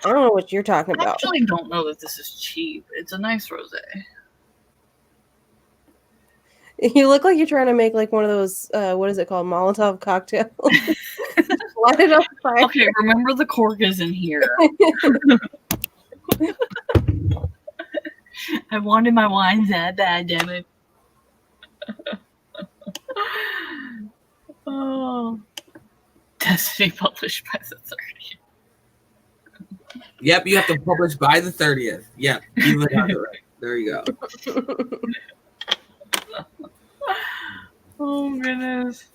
I don't know what you're talking I about. actually don't know that this is cheap. It's a nice rosé. You look like you're trying to make like one of those, what is it called? Molotov cocktail. Light it on fire. Okay, remember the cork is in here. I wanted my wine that bad, damn it. Oh. Destiny published by the 30th. Yep, you have to publish by the 30th. Yep, you got it right. There you go. Oh, goodness.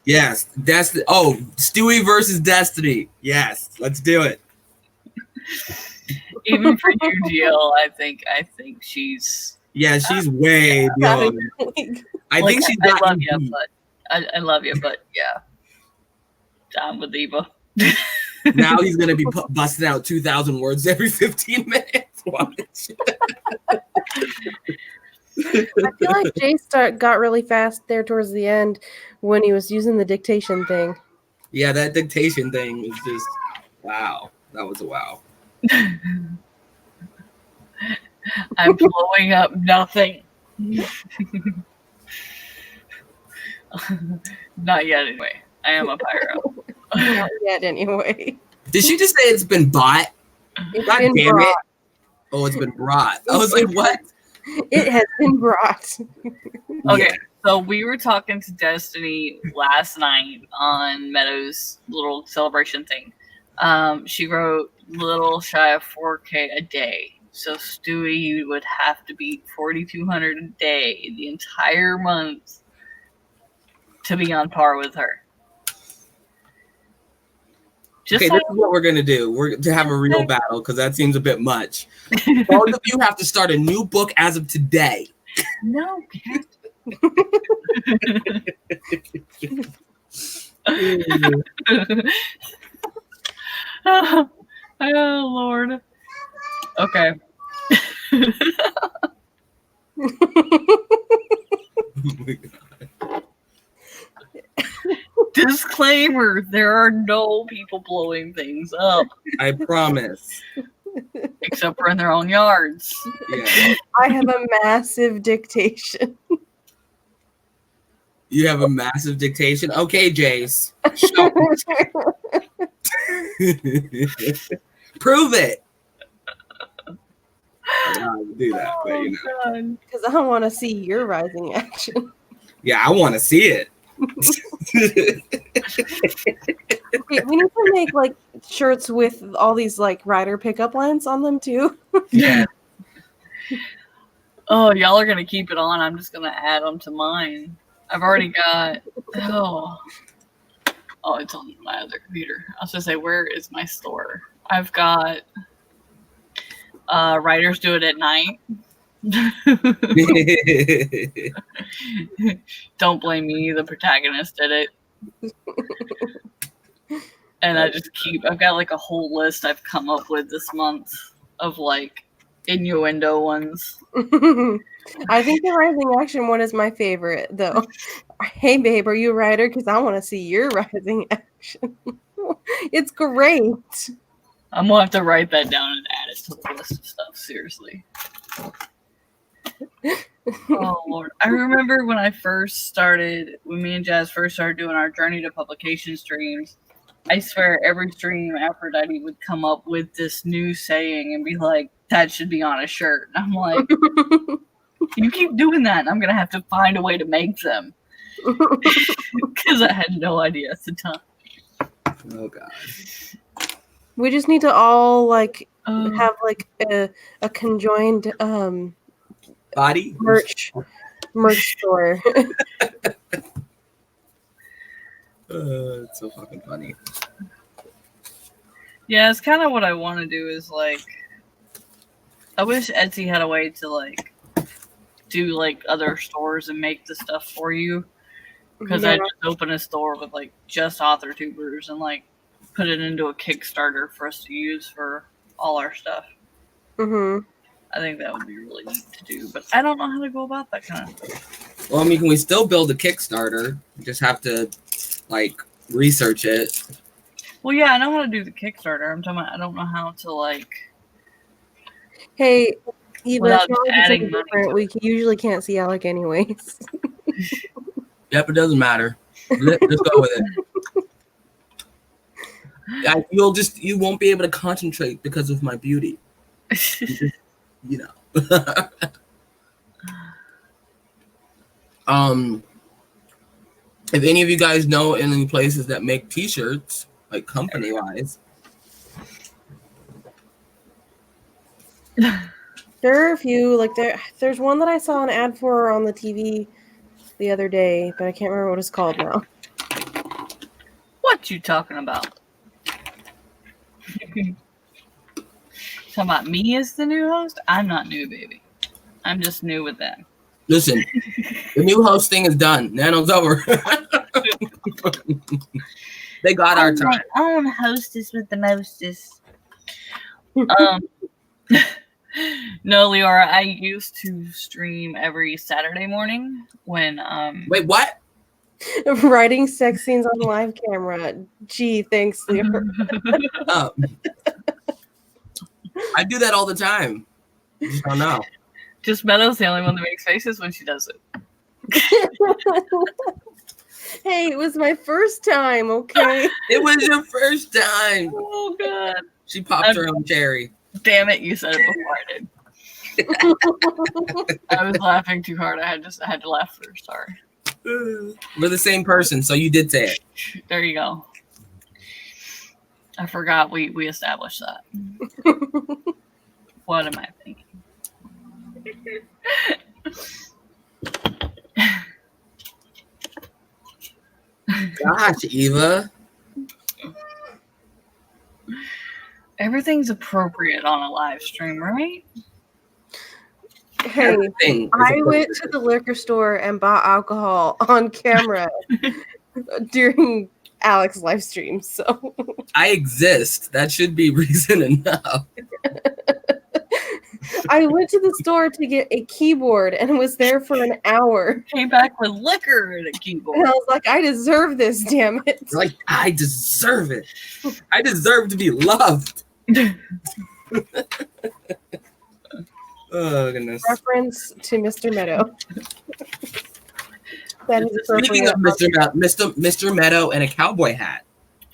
Yes, Destiny. Oh, Stewie versus Destiny. Yes, let's do it. Even for UGL, I think she's. Yeah, she's way beyond. I think she's got. I love you, but I love you, but yeah, I'm with Eva. Now he's gonna be busting out 2,000 words every 15 minutes. Watch. I feel like Jayce got really fast there towards the end when he was using the dictation thing. Yeah, that dictation thing was just wow. That was a wow. I'm blowing up nothing. Not yet, anyway. I am a pyro. Not yet, anyway. Did she just say it's been bought? It's God been damn brought. it! Oh, it's been brought. I was like, what? It has been brought. Okay, Yeah. so we were talking to Destiny last night on Meadow's little celebration thing. She wrote little shy of 4K a day. So Stewie would have to beat 4,200 a day the entire month to be on par with her. Just Okay, like, this is what we're gonna do. We're to have a real battle because that seems a bit much. Both of you have to start a new book as of today. no. Oh, Lord. Okay. Disclaimer, there are no people blowing things up. I promise. Except for in their own yards. Yeah. I have a massive dictation. You have a massive dictation? Okay, Jayce. Show Prove it. I don't know how to do that, but you know. Because I want to see your rising action. Yeah, I want to see it. Okay, we need to make like shirts with all these like rider pickup lines on them too. Yeah. Oh, y'all are gonna keep it on. I'm just gonna add them to mine. I've already got. Oh, it's on my other computer. I was gonna say, where is my store? I've got. Writers do it at night. Don't blame me. The protagonist did it. And I've got like a whole list I've come up with this month of like innuendo ones. I think the rising action one is my favorite though. Hey babe, are you a writer? Because I want to see your rising action. It's great. I'm gonna have to write that down and add it to the list of stuff. Seriously. Oh Lord. I remember when me and Jazz first started doing our Journey to Publication streams, I swear every stream Aphrodite would come up with this new saying and be like, that should be on a shirt. And I'm like, you keep doing that and I'm gonna have to find a way to make them. Because I had no idea at the time. Oh God. We just need to all like have like a conjoined Body merch store. It's so fucking funny. Yeah, it's kind of what I want to do is like, I wish Etsy had a way to like do like other stores and make the stuff for you. Because I just open a store with like just author tubers and like put it into a Kickstarter for us to use for all our stuff. Mm-hmm. I think that would be really neat to do, but I don't know how to go about that kind of stuff. Well, I mean, we still build a Kickstarter. You just have to like research it. Well, yeah, I know how to do the Kickstarter. I'm talking about I don't know how to like. Hey, Eva, Without if you're adding different, money to we usually can't see Alec anyways. Yep, it doesn't matter. Just go with it. You won't be able to concentrate because of my beauty. You know. If any of you guys know any places that make t-shirts, like company wise. There are a few, like there's one that I saw an ad for on the TV the other day, but I can't remember what it's called now. What you talking about? Talking about me as the new host? I'm not new, baby. I'm just new with them. Listen, the new host thing is done. Nano's over. They got our time. My own hostess with the mostest. No, Leora, I used to stream every Saturday morning when Wait, what? Writing sex scenes on live camera. Gee, thanks, Leora. I do that all the time. You just don't know. Just Meadow's the only one that makes faces when she does it. Hey, it was my first time, okay? It was your first time. Oh God! She popped her own cherry. Damn it! You said it before I did. I was laughing too hard. I had to laugh first. Sorry. We're the same person, so you did say it. There you go. I forgot we established that. What am I thinking? Gosh, Eva. Everything's appropriate on a live stream, right? Hey, I went to the liquor store and bought alcohol on camera during Alec's live stream, so I exist. That should be reason enough. I went to the store to get a keyboard and was there for an hour. Came back with liquor and a And keyboard. I was like, I deserve this, damn it. You're like, I deserve it. I deserve to be loved. Oh goodness. Reference to Mr. Meadow. That is Speaking appropriate. of Mr. Meadow and a cowboy hat.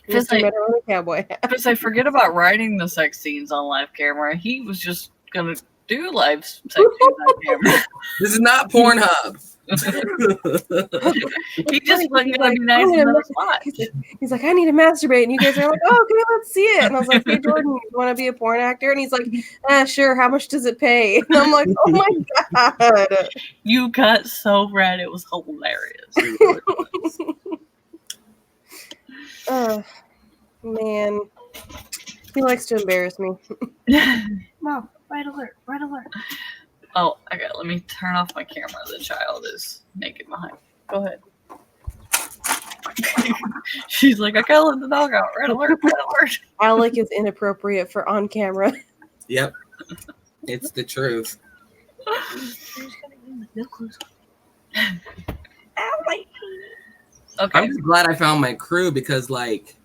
Mr. Meadow and a cowboy hat. Because I forget about writing the sex scenes on live camera. He was just gonna do live sex scenes on camera. This is not Pornhub. He just wasn't gonna be nice enough to watch. He's like, I need to masturbate. And you guys are like, oh, okay, let's see it. And I was like, hey, Jordan, you want to be a porn actor? And he's like, sure. How much does it pay? And I'm like, oh my God. You got so red. It was hilarious. Oh, man. He likes to embarrass me. Mom, red alert, red alert. Oh, let me turn off my camera. The child is naked behind. Go ahead. She's like, I gotta let the dog out. Red alert, red alert. Alec is inappropriate for on camera. Yep. It's the truth. Okay. I'm just glad I found my crew because, like,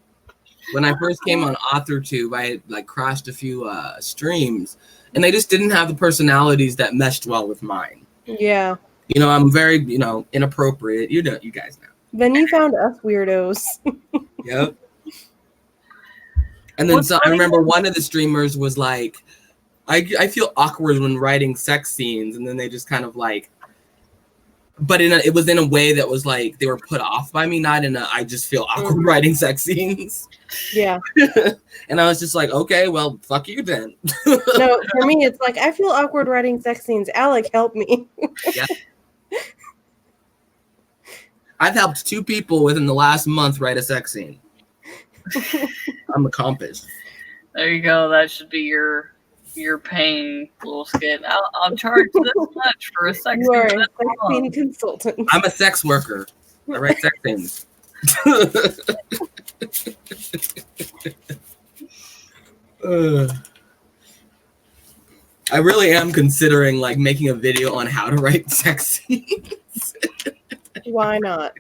when I first came on AuthorTube, I had, like, crashed a few streams, and they just didn't have the personalities that meshed well with mine. Yeah. You know, I'm very, inappropriate. You guys know. Then you found us weirdos. Yep. And then I remember one of the streamers was like, I feel awkward when writing sex scenes, and then they just kind of like, but it was in a way that was like they were put off by me, not in a I just feel awkward writing sex scenes. Yeah. And I was just like, okay, well, fuck you then. No, for me, it's like I feel awkward writing sex scenes. Alec, help me. Yeah. I've helped 2 people within the last month write a sex scene. I'm accomplished. There you go. That should be your paying little skit. I'll charge this much for a sex You are scene. a sex scene consultant. I'm a sex worker. I write sex scenes. I really am considering like making a video on how to write sex scenes. Why not?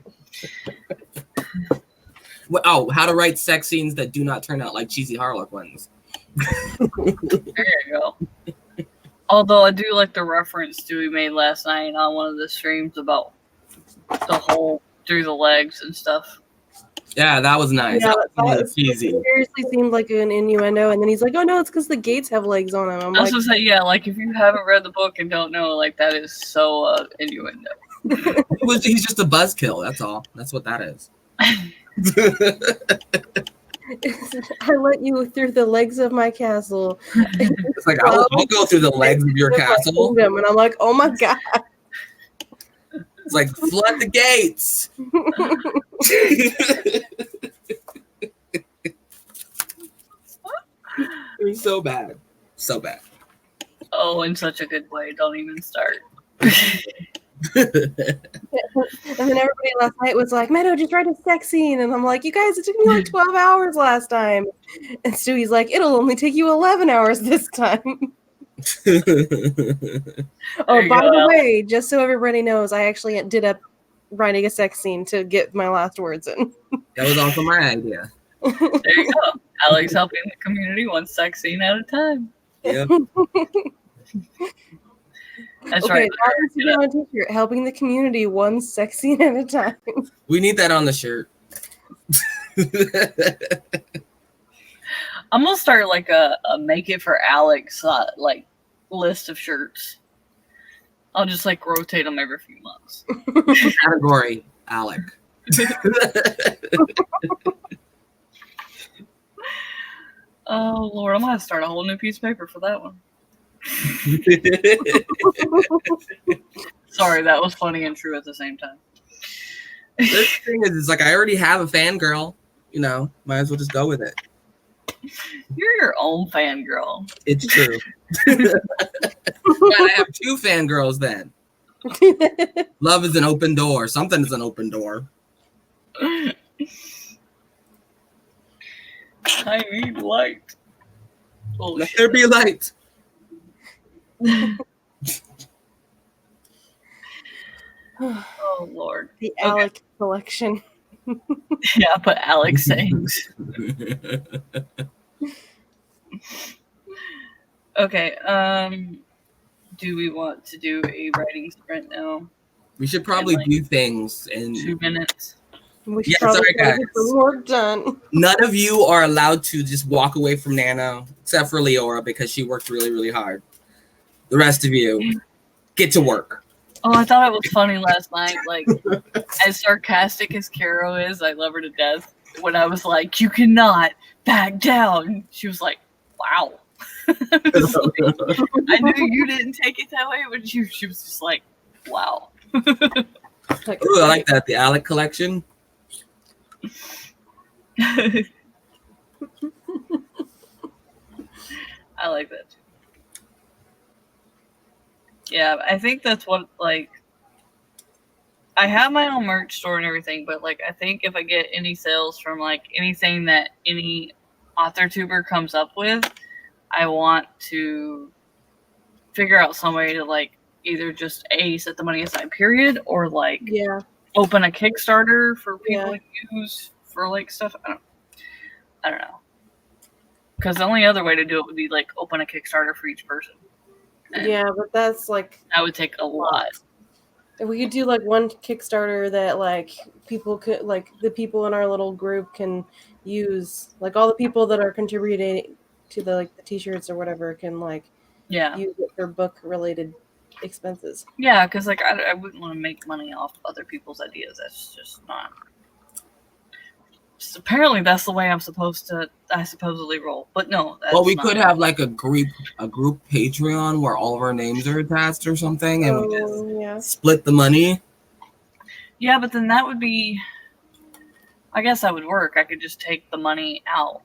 How to write sex scenes that do not turn out like cheesy Harlequins. There you go. Although I do like the reference Stewie made last night on one of the streams about the hole through the legs and stuff. Yeah, that was nice. Yeah, that was cheesy. It seriously seemed like an innuendo, and then he's like, "Oh no, it's because the gates have legs on them." I'm I was like, gonna say, yeah, like if you haven't read the book and don't know, like that is so innuendo. He's just a buzzkill. That's all. That's what that is. I let you through the legs of my castle. It's like I'll go through the legs of your castle. And I'm like, oh my God. It's like flood the gates. It was so bad. So bad. Oh, in such a good way. Don't even start. And then everybody last night was like, Meadow, just write a sex scene. And I'm like, you guys, it took me like 12 hours last time. And Stewie's like, it'll only take you 11 hours this time. Oh, by the way, just so everybody knows, I actually ended up writing a sex scene to get my last words in. That was also my idea. There you go. Alec's helping the community one sex scene at a time. Yeah. That's okay, right. that needs to be on a t-shirt, helping the community one sex scene at a time. We need that on the shirt. I'm gonna start like a make it for Alex like list of shirts. I'll just like rotate them every few months. Category Alec. Oh Lord, I'm gonna start a whole new piece of paper for that one. Sorry, that was funny and true at the same time. The thing is, it's like I already have a fangirl. You know, might as well just go with it. You're your own fangirl. It's true. I have 2 fangirls then. Love is an open door. Something is an open door. I need light. Oh, Let there be light. Oh Lord. The Okay. Alec collection. Yeah, but Alex sayings. Okay. Do we want to do a writing sprint now? We should probably do things in 2 minutes. We should Yeah, probably sorry, try to get guys. some work done. None of you are allowed to just walk away from Nano, except for Leora because she worked really, really hard. The rest of you, get to work. Oh, I thought it was funny last night. Like, as sarcastic as Caro is, I love her to death. When I was like, "You cannot back down," she was like, "Wow." I knew you didn't take it that way, but she was just like, "Wow." Like, Ooh, I like that. The Alec collection. I like that too. Yeah, I think that's what, like, I have my own merch store and everything, but like, I think if I get any sales from like anything that any author tuber comes up with, I want to figure out some way to like either just set the money aside, period, or like yeah. open a Kickstarter for people Yeah. to use for like stuff. I don't know. Because the only other way to do it would be like open a Kickstarter for each person. And Yeah, but that's like that would take a lot. if we could do like one Kickstarter that like people could like the people in our little group can use, like all the people that are contributing to the like the t-shirts or whatever can like Yeah. use it for book related expenses. Yeah, because like I wouldn't want to make money off other people's ideas. That's just not. Just, apparently, that's the way I supposedly roll. But no, that's Well, we not. could have like a group Patreon where all of our names are attached or something, and we just Yeah. split the money. Yeah, but then that would be. I guess that would work. I could just take the money out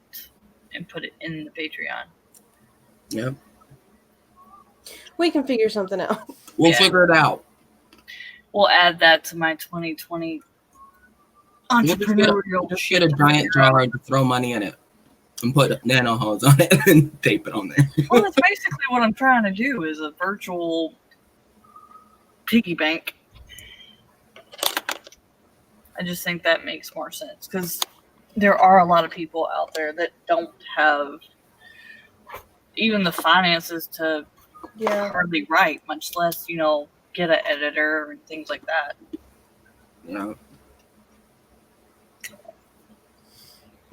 and put it in the Patreon. Yep. We can figure something out. We'll Yeah. figure it out. We'll add that to my 2020 entrepreneurial. Just get a giant jar to throw money in it and put nano holes on it and tape it on there. Well, that's basically what I'm trying to do is a virtual piggy bank. I just think that makes more sense because there are a lot of people out there that don't have even the finances to hardly write, much less, get an editor and things like that. Yeah.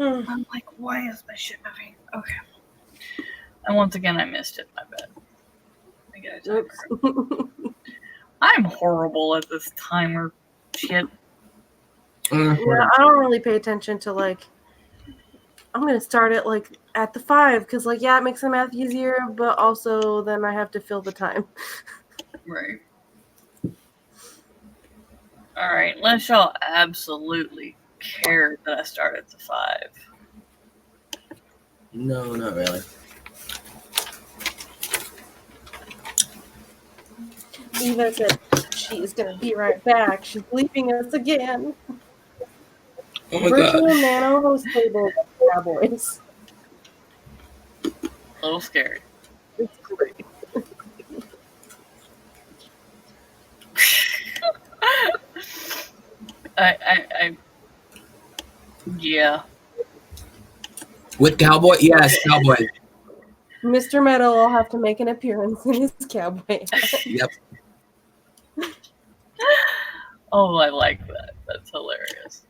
I'm like, why is my shit moving? Okay. And once again, I missed it. My bad. I'm horrible at this timer shit. Yeah, I don't really pay attention to like. I'm gonna start it like at the 5 because like it makes the math easier, but also then I have to fill the time. Right. All right. Unless y'all absolutely care that I start at the 5. No, not really. Eva said she's gonna be right back. She's leaving us again. Oh my Virtual God. Nano host table Cowboys. A little scary. It's great. Yeah. With Cowboy? Yes, Cowboy. Mr. Meadow will have to make an appearance in his cowboy hat. Yep. Oh, I like that. That's hilarious.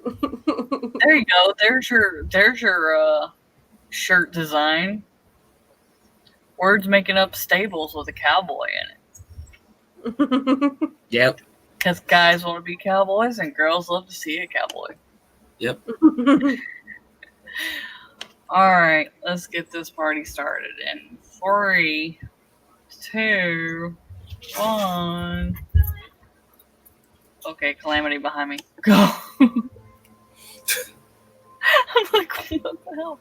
There you go. There's your shirt design. Words making up stables with a cowboy in it. Yep. Because guys want to be cowboys and girls love to see a cowboy. Yep. Alright, let's get this party started in 3, 2, 1. Okay, Calamity behind me. Go. I'm like, what the hell?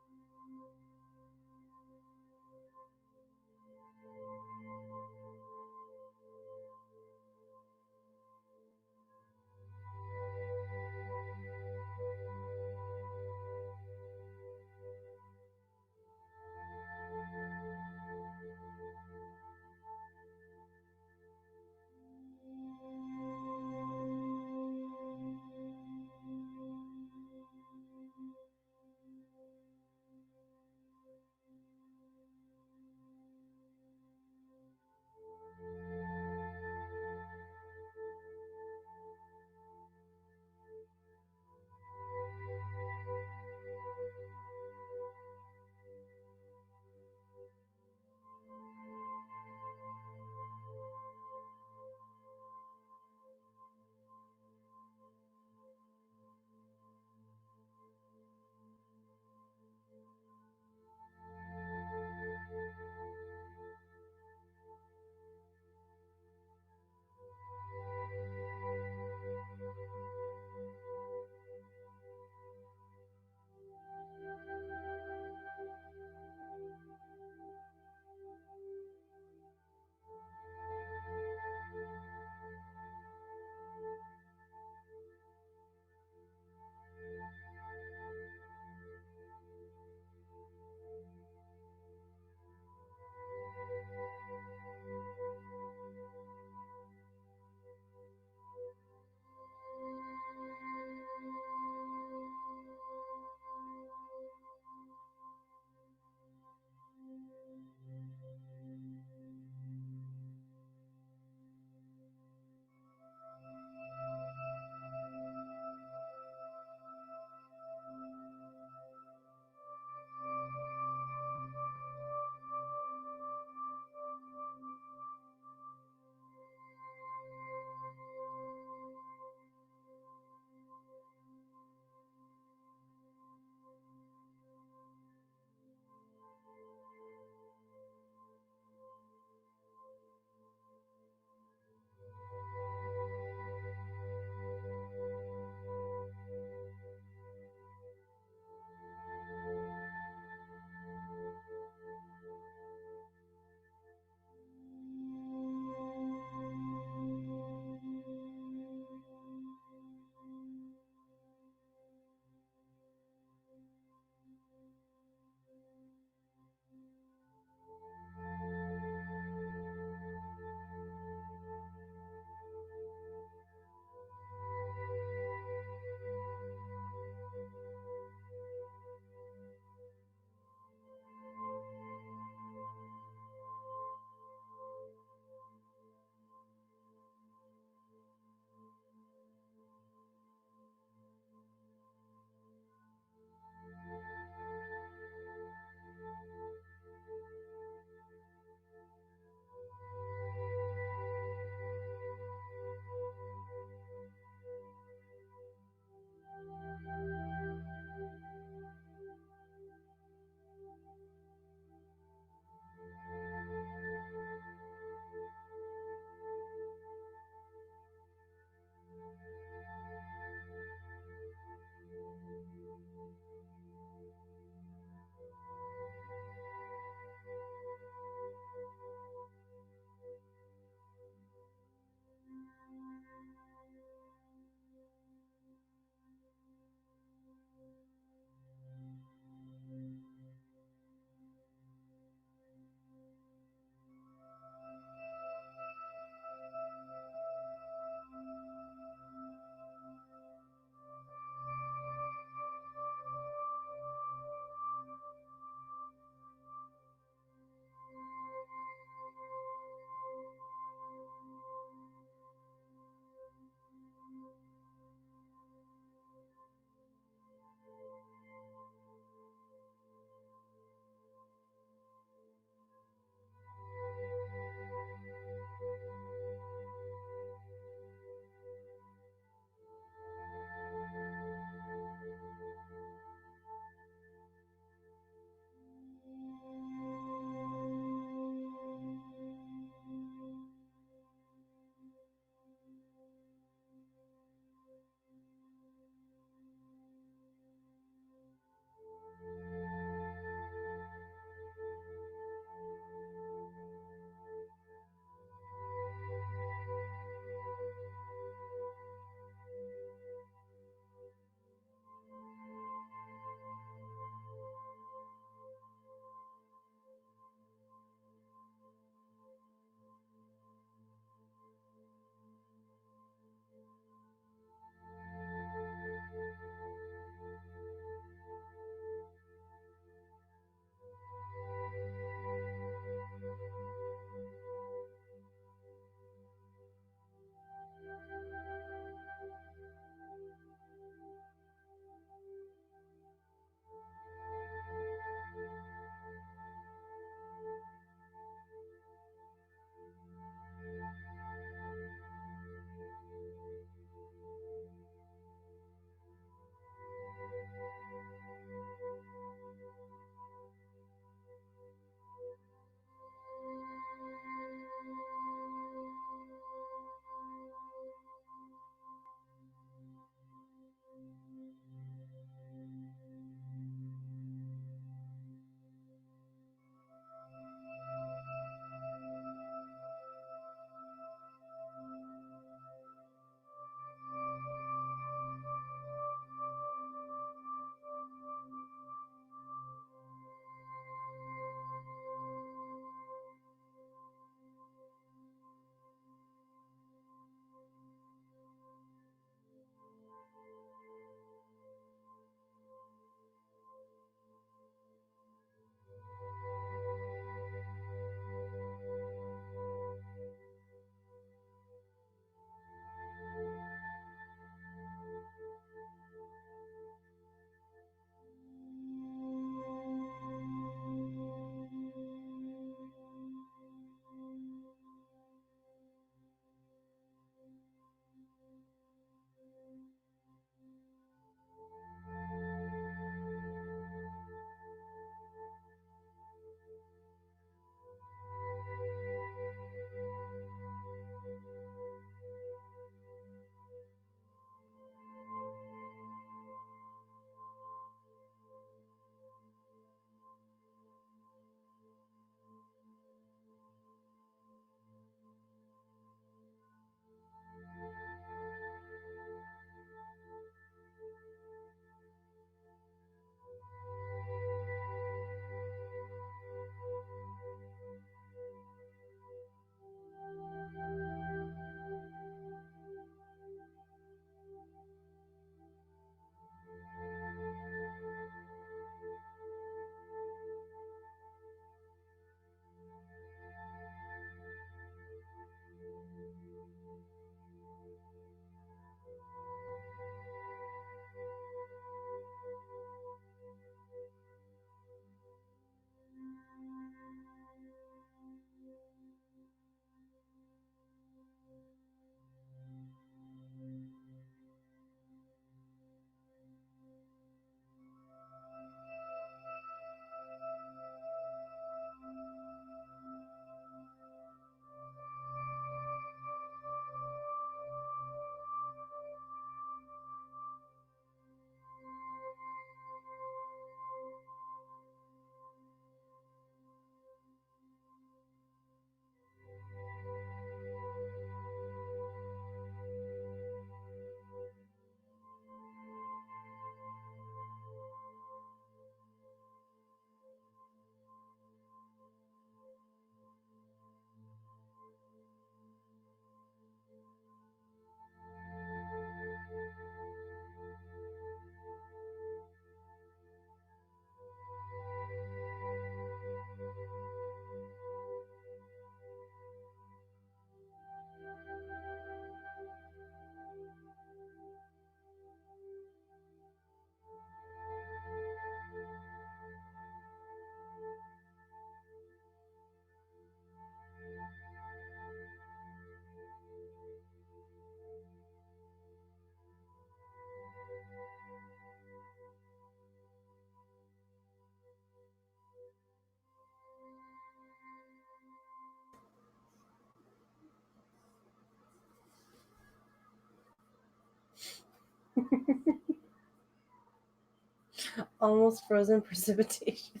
Almost frozen precipitation.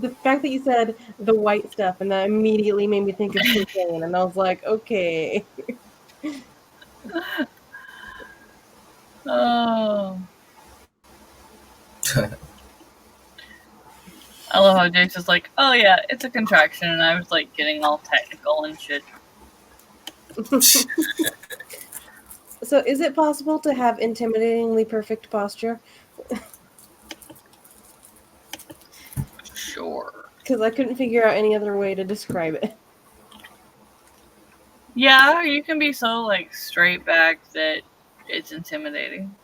The fact that you said the white stuff, and that immediately made me think of cocaine, and I was like, okay. Oh. I love how Jayce is like, oh yeah, it's a contraction, and I was like getting all technical and shit. So is it possible to have intimidatingly perfect posture? Sure. Because I couldn't figure out any other way to describe it. Yeah, you can be so like straight back that it's intimidating.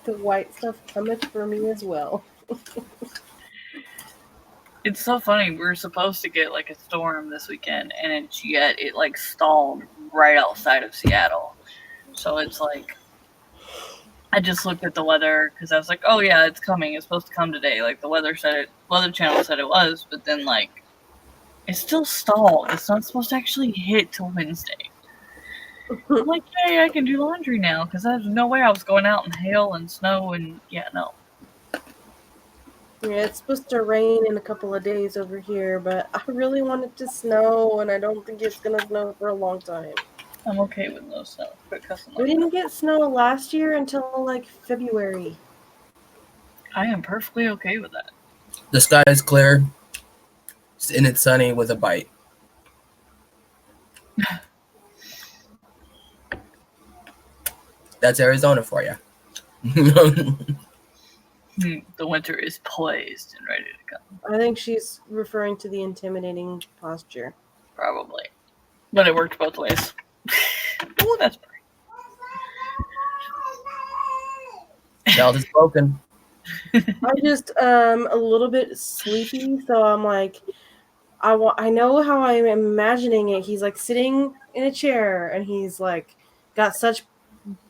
The white stuff cometh for me as well. It's so funny. We're supposed to get like a storm this weekend, and it like stalled right outside of Seattle. So it's like, I just looked at the weather because I was like, oh yeah, it's coming. It's supposed to come today. Like the weather channel said it was, but then like it's still stalled. It's not supposed to actually hit till Wednesday. I'm like, yay, I can do laundry now because there's no way I was going out in hail and snow and yeah, no. Yeah, it's supposed to rain in a couple of days over here, but I really want it to snow, and I don't think it's gonna snow for a long time. I'm okay with no snow. Quit cussing. We didn't get snow last year until like February. I am perfectly okay with that. The sky is clear, and it's sunny with a bite. That's Arizona for you. The winter is poised and ready to come. I think she's referring to the intimidating posture. Probably. But it worked both ways. Oh, that's pretty. Child is broken. I'm just a little bit sleepy, so I'm like, I know how I'm imagining it. He's like sitting in a chair, and he's like got such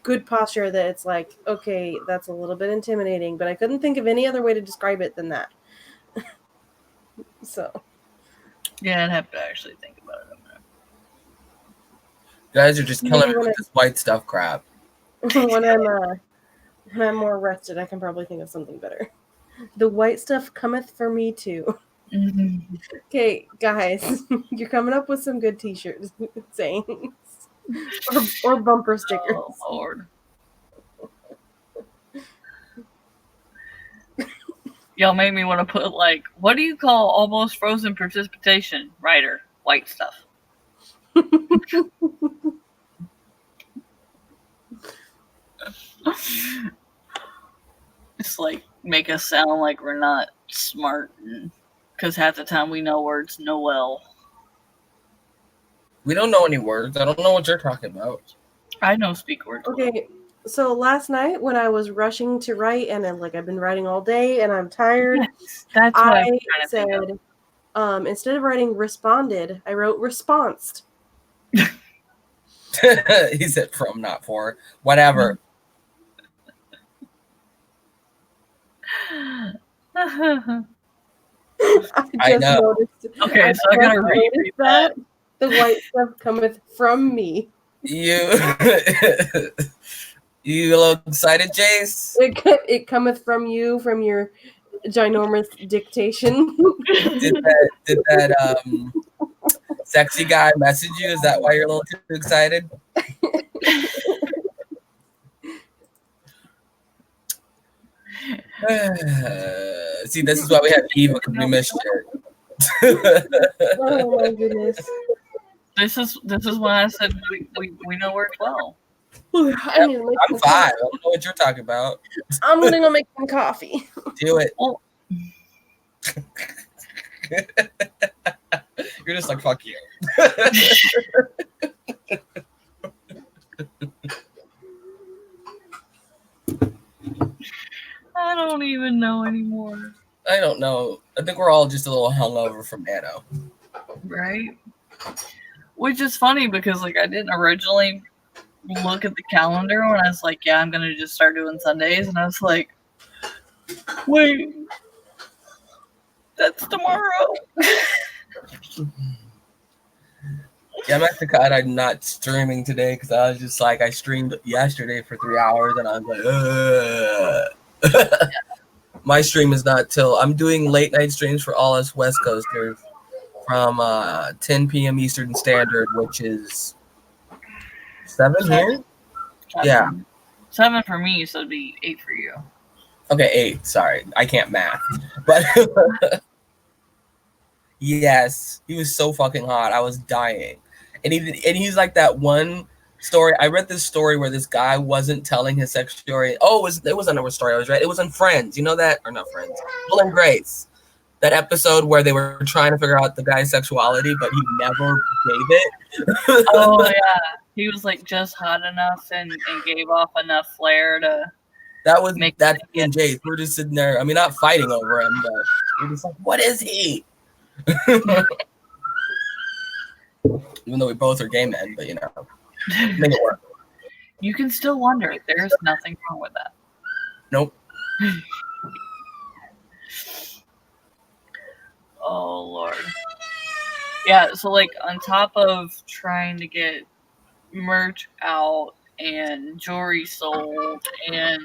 good posture that it's like, okay, that's a little bit intimidating, but I couldn't think of any other way to describe it than that. So yeah, I'd have to actually think about it a minute. You guys are just killing me with this white stuff crap. when I'm more rested, I can probably think of something better. The white stuff cometh for me too. Mm-hmm. Okay, guys, you're coming up with some good t-shirt sayings or bumper stickers. Oh, Lord. Y'all made me want to put like, what do you call almost frozen precipitation? Writer, white stuff. It's like make us sound like we're not smart, because half the time we know words no well. We don't know any words. I don't know what you're talking about. I know speak words. Okay, so last night when I was rushing to write, and then like I've been writing all day and I'm tired, yes, that's what I said, instead of writing responded, I wrote responsed. He said from, not for. Whatever. I know. Noticed. Okay, so I gotta read that. The white stuff cometh from me. You a little excited, Jayce? It cometh from you, from your ginormous dictation. Did that sexy guy message you? Is that why you're a little too excited? See, this is why we have Eva, because we missed it. Oh my goodness. This is why I said we know words well. I'm 5. I don't know what you're talking about. I'm gonna go make some coffee. Do it. Oh. You're just like, fuck you. I don't even know anymore. I don't know. I think we're all just a little hungover from Nano. Right? Which is funny because like I didn't originally look at the calendar when I was like, yeah, I'm gonna just start doing Sundays, and I was like, wait, That's tomorrow. Yeah, I'm actually glad I'm not streaming today because I was just like, I streamed yesterday for 3 hours and I was like, ugh. My stream is not till I'm doing late night streams for all us West Coasters from 10 p.m. Eastern Standard, which is 7 here. Yeah. 7 for me, so it'd be 8 for you. Okay, 8. Sorry, I can't math, but yes, he was so fucking hot. I was dying, and he's like that one story. I read this story where this guy wasn't telling his sex story. Oh, it was another story. I was right. It was in Friends. You know that, or not Friends? Will and Grace. That episode where they were trying to figure out the guy's sexuality, but he never gave it. Oh yeah, he was like just hot enough and gave off enough flair to. That's me and Jayce. We're just sitting there. I mean, not fighting over him, but we're just like, what is he? Even though we both are gay men, but you know, make it work. You can still wonder. There's nothing wrong with that. Nope. Oh Lord. Yeah, so like on top of trying to get merch out and jewelry sold and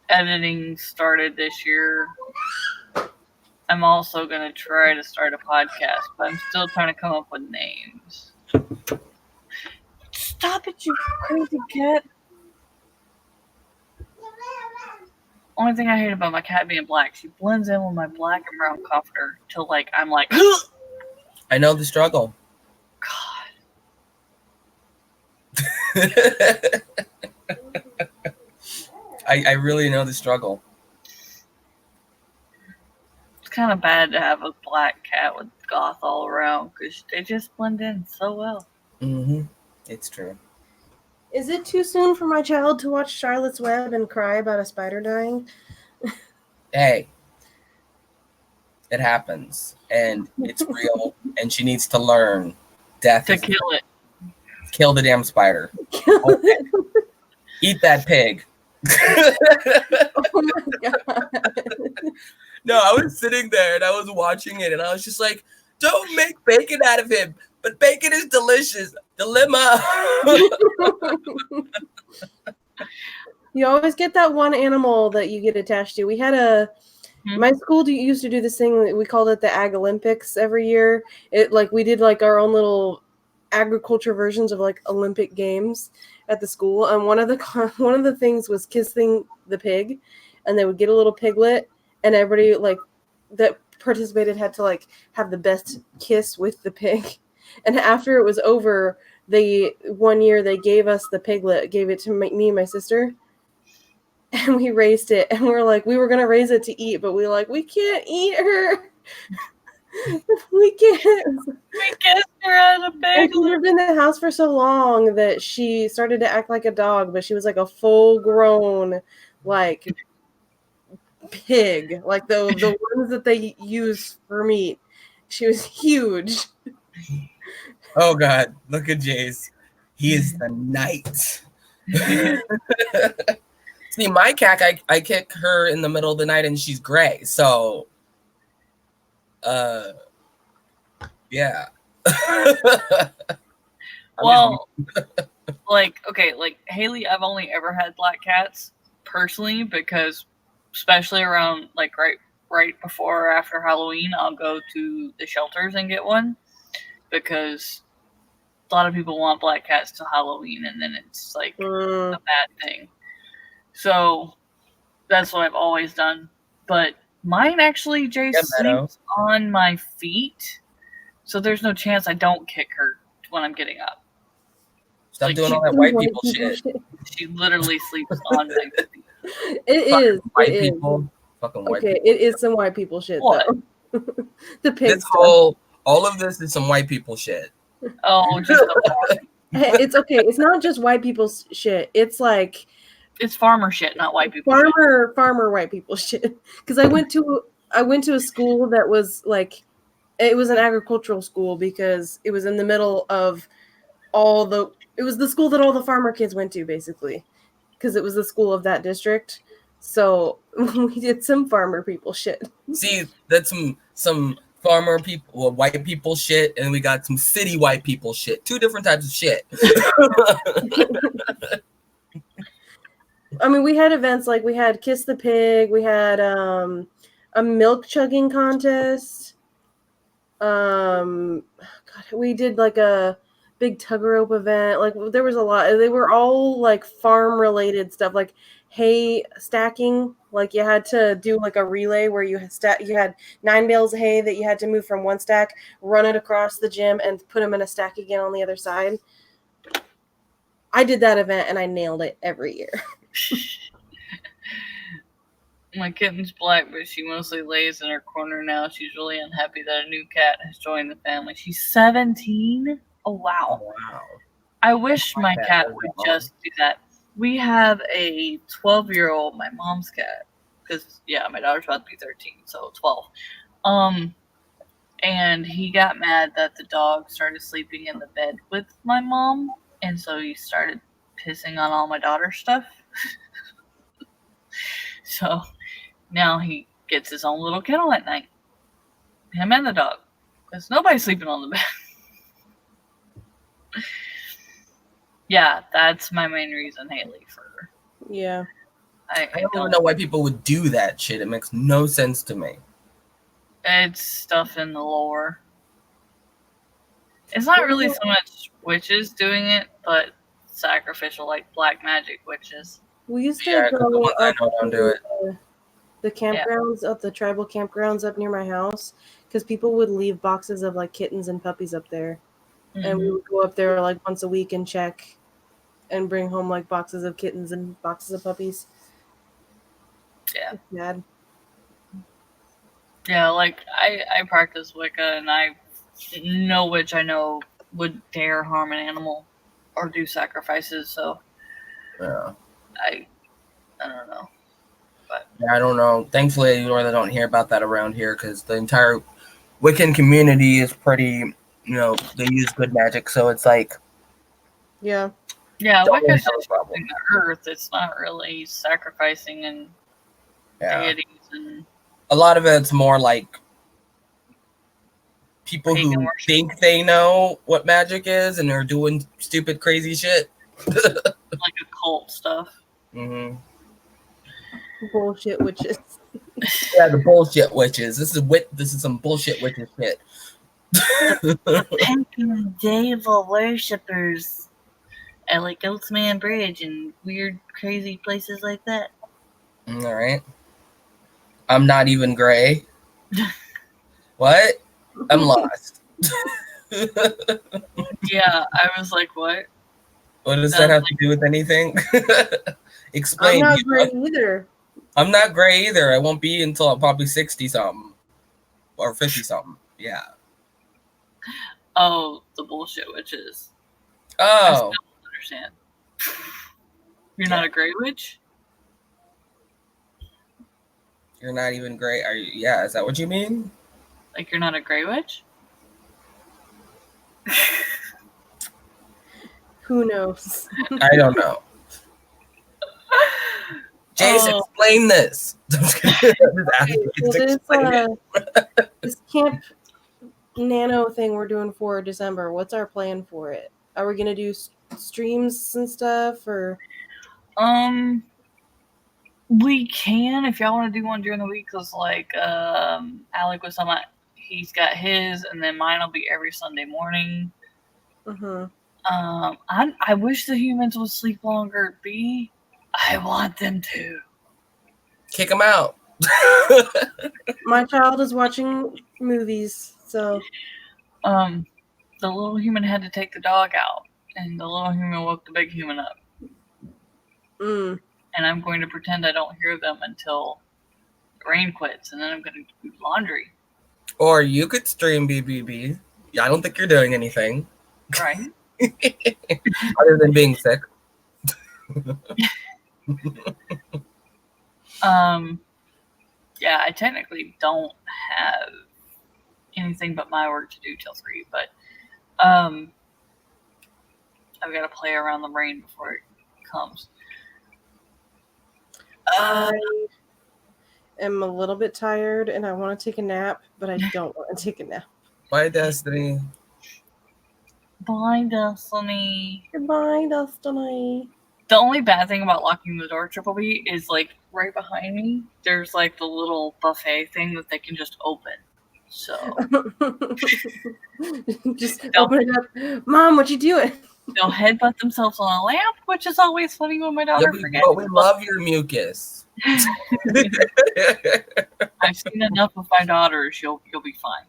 editing started this year, I'm also going to try to start a podcast, but I'm still trying to come up with names. Stop it, you crazy cat. Only thing I hate about my cat being black, she blends in with my black and brown comforter till like I'm like, I know the struggle. God. I really know the struggle. It's kind of bad to have a black cat with goth all around because they just blend in so well. Mm-hmm. It's true. Is it too soon for my child to watch Charlotte's Web and cry about a spider dying? Hey, it happens, and it's real, and she needs to learn. Death to kill it. Kill the damn spider. Okay. Eat that pig. Oh my god. No, I was sitting there and I was watching it and I was just like, don't make bacon out of him, but bacon is delicious. Dilemma. You always get that one animal that you get attached to. We had my school used to do this thing, we called it the Ag Olympics every year. It like we did like our own little agriculture versions of like Olympic games at the school, and one of the things was kissing the pig, and they would get a little piglet, and everybody like that participated had to like have the best kiss with the pig. And after it was over, one year they gave us the piglet, gave it to me and my sister, and we raised it, and we were gonna raise it to eat, but we can't eat her. We can't. We kissed her as a pig. She lived in the house for so long that she started to act like a dog, but she was like a full-grown, like pig, like the ones that they use for meat. She was huge. Oh God! Look at Jayce. He is the knight. See, my cat, I kick her in the middle of the night and she's gray. So, yeah. Well, like Haley, I've only ever had black cats personally because, especially around like right before or after Halloween, I'll go to the shelters and get one because a lot of people want black cats till Halloween, and then it's like a bad thing. So that's what I've always done. But mine actually, Jayce, sleeps on my feet, so there's no chance I don't kick her when I'm getting up. Stop like, doing all that white people shit. She literally sleeps on my feet. It fucking is. White it people. Is. Fucking white okay, people. It is some white people shit, what? Though. The pig all of this is some white people shit. Oh, just hey, it's okay. It's not just white people's shit. It's like it's farmer shit, not white people. Farmer white people shit. Because I went to a school that was like, it was an agricultural school because it was in the middle of it was the school that all the farmer kids went to basically, because it was the school of that district. So we did some farmer people shit. See, that's some farmer people, well, white people shit, and we got some city white people shit. Two different types of shit. I mean, we had events like we had Kiss the Pig, we had a milk chugging contest. God, we did like a big tug rope event. Like there was a lot. They were all like farm related stuff, like hay stacking. Like you had to do like a relay where you had 9 bales of hay that you had to move from one stack, run it across the gym, and put them in a stack again on the other side. I did that event and I nailed it every year. My kitten's black, but she mostly lays in her corner now. She's really unhappy that a new cat has joined the family. She's 17? Oh, wow. Wow. I wish my cat cat was would that just do that. We have a 12-year-old, my mom's cat, because, yeah, my daughter's about to be 13, so 12. And he got mad that the dog started sleeping in the bed with my mom, and so he started pissing on all my daughter's stuff. So now he gets his own little kennel at night. Him and the dog. Because nobody's sleeping on the bed. Yeah, that's my main reason, Haley, for... Yeah. I don't even know why people would do that shit. It makes no sense to me. It's stuff in the lore. It's not really so much witches doing it, but sacrificial, like black magic witches. We used to go up don't do it. The campgrounds, up the tribal campgrounds up near my house, because people would leave boxes of like kittens and puppies up there. Mm-hmm. And we would go up there like once a week and check and bring home like boxes of kittens and boxes of puppies. Yeah. It's bad. Yeah, like I practice Wicca, and no witch I know would dare harm an animal or do sacrifices, so yeah. I don't know. But yeah, I don't know. Thankfully, you really don't hear about that around here because the entire Wiccan community is pretty, they use good magic, so it's like... Yeah. Yeah, Wicca's just using the earth. It's not really sacrificing and deities and... A lot of it's more like people who think they know what magic is and are doing stupid, crazy shit. Like occult stuff. Mm-hmm. Bullshit witches. Yeah, the bullshit witches. This is some bullshit witches shit. The pagan devil worshippers at like Oatsman Bridge and weird, crazy places like that. All right. I'm not even gray. What? I'm lost. Yeah, I was like, what? What does that have to do with anything? Explain. I'm not gray either. I'm not gray either. I won't be until I'm probably 60-something. Or 50-something. Yeah. Oh, the bullshit witches. Oh. I still don't understand. You're not a gray witch? You're not even gray? Are you? Yeah, is that what you mean? Like you're not a gray witch? Who knows? I don't know. Jayce, explain this. This Camp Nano thing we're doing for December, what's our plan for it? Are we going to do streams and stuff, or? We can, if y'all want to do one during the week, because like Alec was talking about, he's got his, and then mine will be every Sunday morning. Mm-hmm. I wish the humans would sleep longer. I want them to. Kick them out. My child is watching movies, so. The little human had to take the dog out, and the little human woke the big human up. Mm. And I'm going to pretend I don't hear them until the rain quits, and then I'm going to do laundry. Or you could stream BBB. I don't think you're doing anything. Right. Other than being sick. Yeah, I technically don't have anything but my work to do till 3, but I've got to play around the rain before it comes. I am a little bit tired and I want to take a nap, but I don't want to take a nap. Bye, Destiny. Bye, Destiny. Goodbye, Destiny. The only bad thing about locking the door, Triple B, is like right behind me, there's like the little buffet thing that they can just open. So just open it up. Mom, what you doing? they'll headbutt themselves on a lamp, which is always funny when my daughter forgets. But we love your mucus. I've seen enough of my daughters. You'll be fine.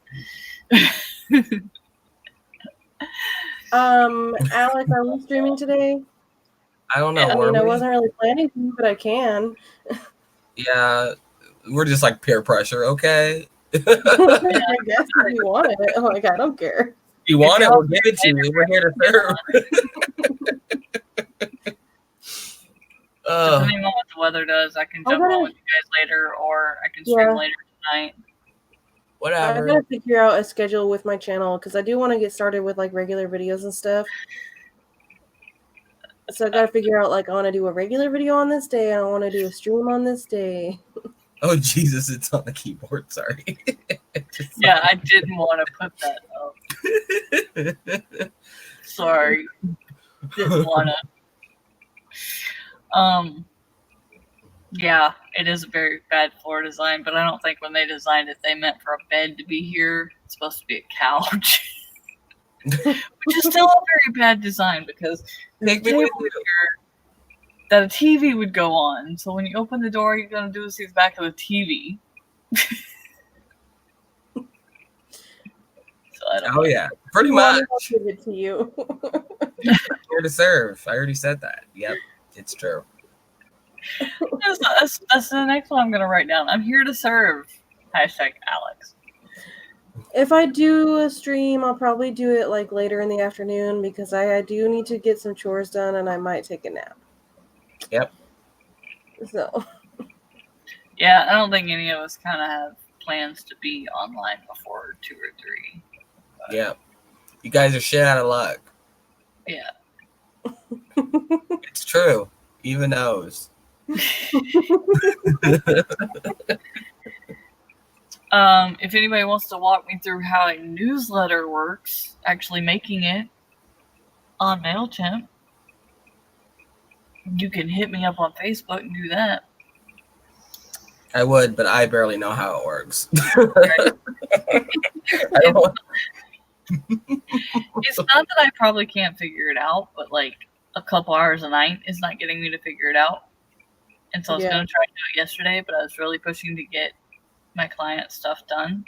Alec, are we streaming today? I don't know. I mean, I wasn't really planning to, but I can. Yeah, we're just like peer pressure, okay? I guess if you want it. Like, I don't care. If you want it, we'll give it to you. We're here to serve. Depending on what the weather does, I can jump on with you guys later, or I can stream later tonight. Whatever. I gotta figure out a schedule with my channel because I do want to get started with like regular videos and stuff. So I gotta figure out like I want to do a regular video on this day. I want to do a stream on this day. Oh Jesus, it's on the keyboard. Sorry. Yeah, I didn't want to put that up. Sorry, didn't want to. Yeah, it is a very bad floor design, but I don't think when they designed it, they meant for a bed to be here. It's supposed to be a couch, which is still a very bad design because that a TV would go on. So when you open the door, you're gonna do is see the back of the TV. Oh yeah, pretty much. I'll give it to you. Here to serve. I already said that. Yep, it's true. That's the next one I'm gonna write down. I'm here to serve. #Alex. If I do a stream, I'll probably do it like later in the afternoon because I do need to get some chores done and I might take a nap. Yep. So. Yeah, I don't think any of us kind of have plans to be online before 2 or 3. But yeah. You guys are shit out of luck. Yeah. It's true. Even knows. If anybody wants to walk me through how a newsletter works, actually making it on MailChimp, you can hit me up on Facebook and do that. I would, but I barely know how it works. It's not that I probably can't figure it out, but like a couple hours a night is not getting me to figure it out. And so I was going to try to do it yesterday, but I was really pushing to get my client stuff done.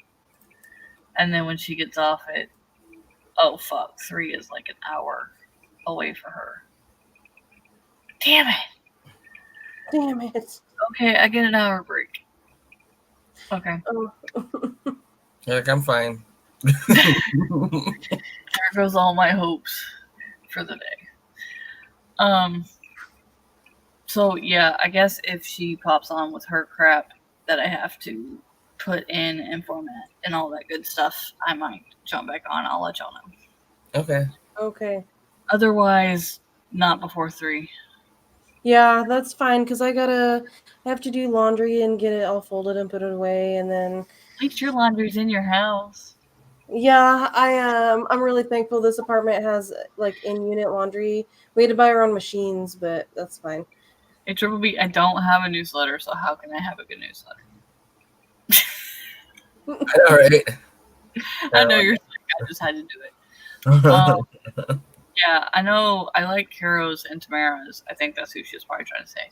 And then when she gets off at, 3 is like an hour away for her. Damn it. Damn it. Okay, I get an hour break. Okay. Like, I'm fine. There goes all my hopes for the day. So yeah, I guess if she pops on with her crap that I have to put in and format and all that good stuff, I might jump back on. I'll let y'all know. Okay. Otherwise, not before 3. Yeah, that's fine because I have to do laundry and get it all folded and put it away, and then. At least your laundry's in your house. Yeah, I'm really thankful this apartment has like in-unit laundry. We had to buy our own machines, but that's fine. Hey, Triple B, I don't have a newsletter, so how can I have a good newsletter? All right. I know you're sick. I just had to do it. Yeah, I know. I like Caro's and Tamara's. I think that's who she was probably trying to say.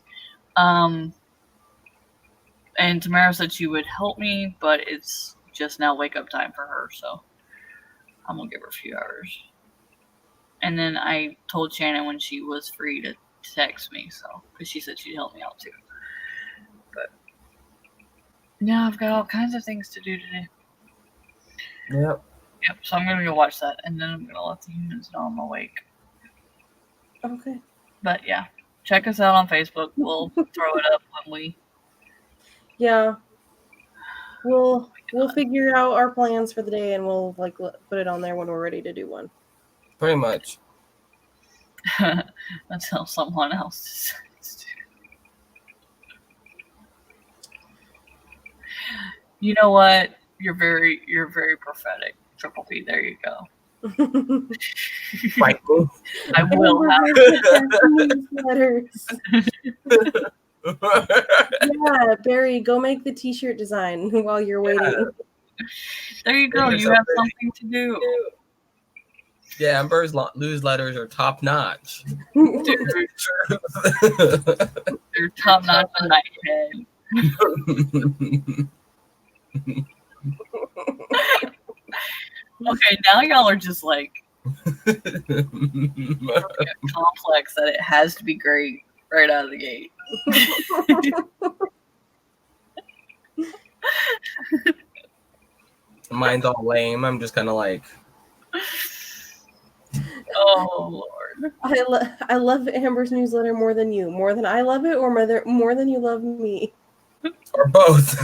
And Tamara said she would help me, but it's just now wake up time for her, so I'm gonna give her a few hours. And then I told Shannon when she was free to text me, so because she said she'd help me out too. But yeah, I've got all kinds of things to do today. Yep. So I'm gonna go watch that, and then I'm gonna let the humans know I'm awake. Okay. But yeah, check us out on Facebook. We'll throw it up when we. Yeah. We'll figure out our plans for the day, and we'll like put it on there when we're ready to do one. Pretty much. Until someone else decides You know what? You're very prophetic. Triple P, there you go. Right. I will have newsletters. Yeah, Barry, go make the t-shirt design while you're waiting. There you go. You have something to do. Yeah, Amber's newsletters are top notch. They're top notch on my head. Okay, now y'all are just like complex that it has to be great right out of the gate. Mine's all lame. I'm just kind of like, oh Lord. I love Amber's newsletter more than you. More than I love it, or more than you love me. or both.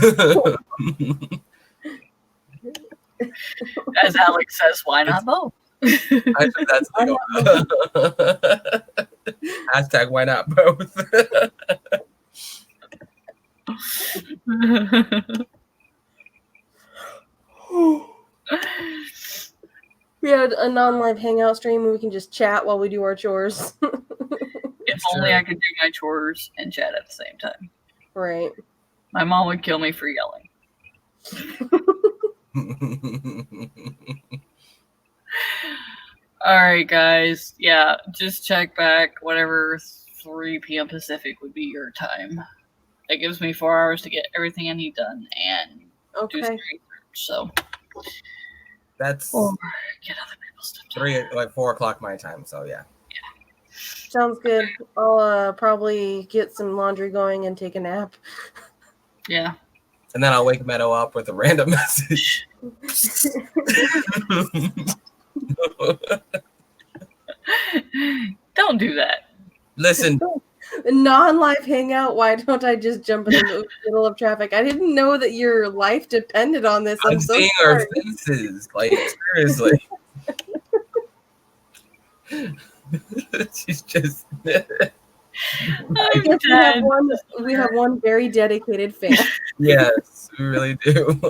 As Alec says, why not both? I think that's hashtag why not both. We had a non-live hangout stream where we can just chat while we do our chores. If only I could do my chores and chat at the same time. Right. My mom would kill me for yelling. All right, guys. Yeah, just check back. Whatever 3 p.m. Pacific would be your time. That gives me 4 hours to get everything I need done and do some research. So that's get other people's stuff done. 4 o'clock my time. So yeah. Sounds good. I'll probably get some laundry going and take a nap. Yeah. And then I'll wake Meadow up with a random message. Don't do that. Listen. Non-live hangout. Why don't I just jump in the middle of traffic? I didn't know that your life depended on this. I'm so seeing sorry. our faces. Like, seriously. She's just... I guess we have one very dedicated fan. Yes, we really do.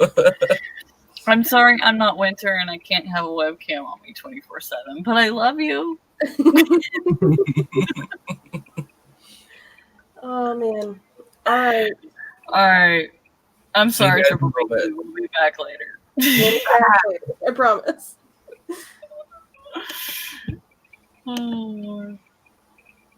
I'm sorry I'm not Winter and I can't have a webcam on me 24/7, but I love you. Oh man. All right. I'm sorry, Triple P. Bit. We'll be back later. I promise. Oh Lord.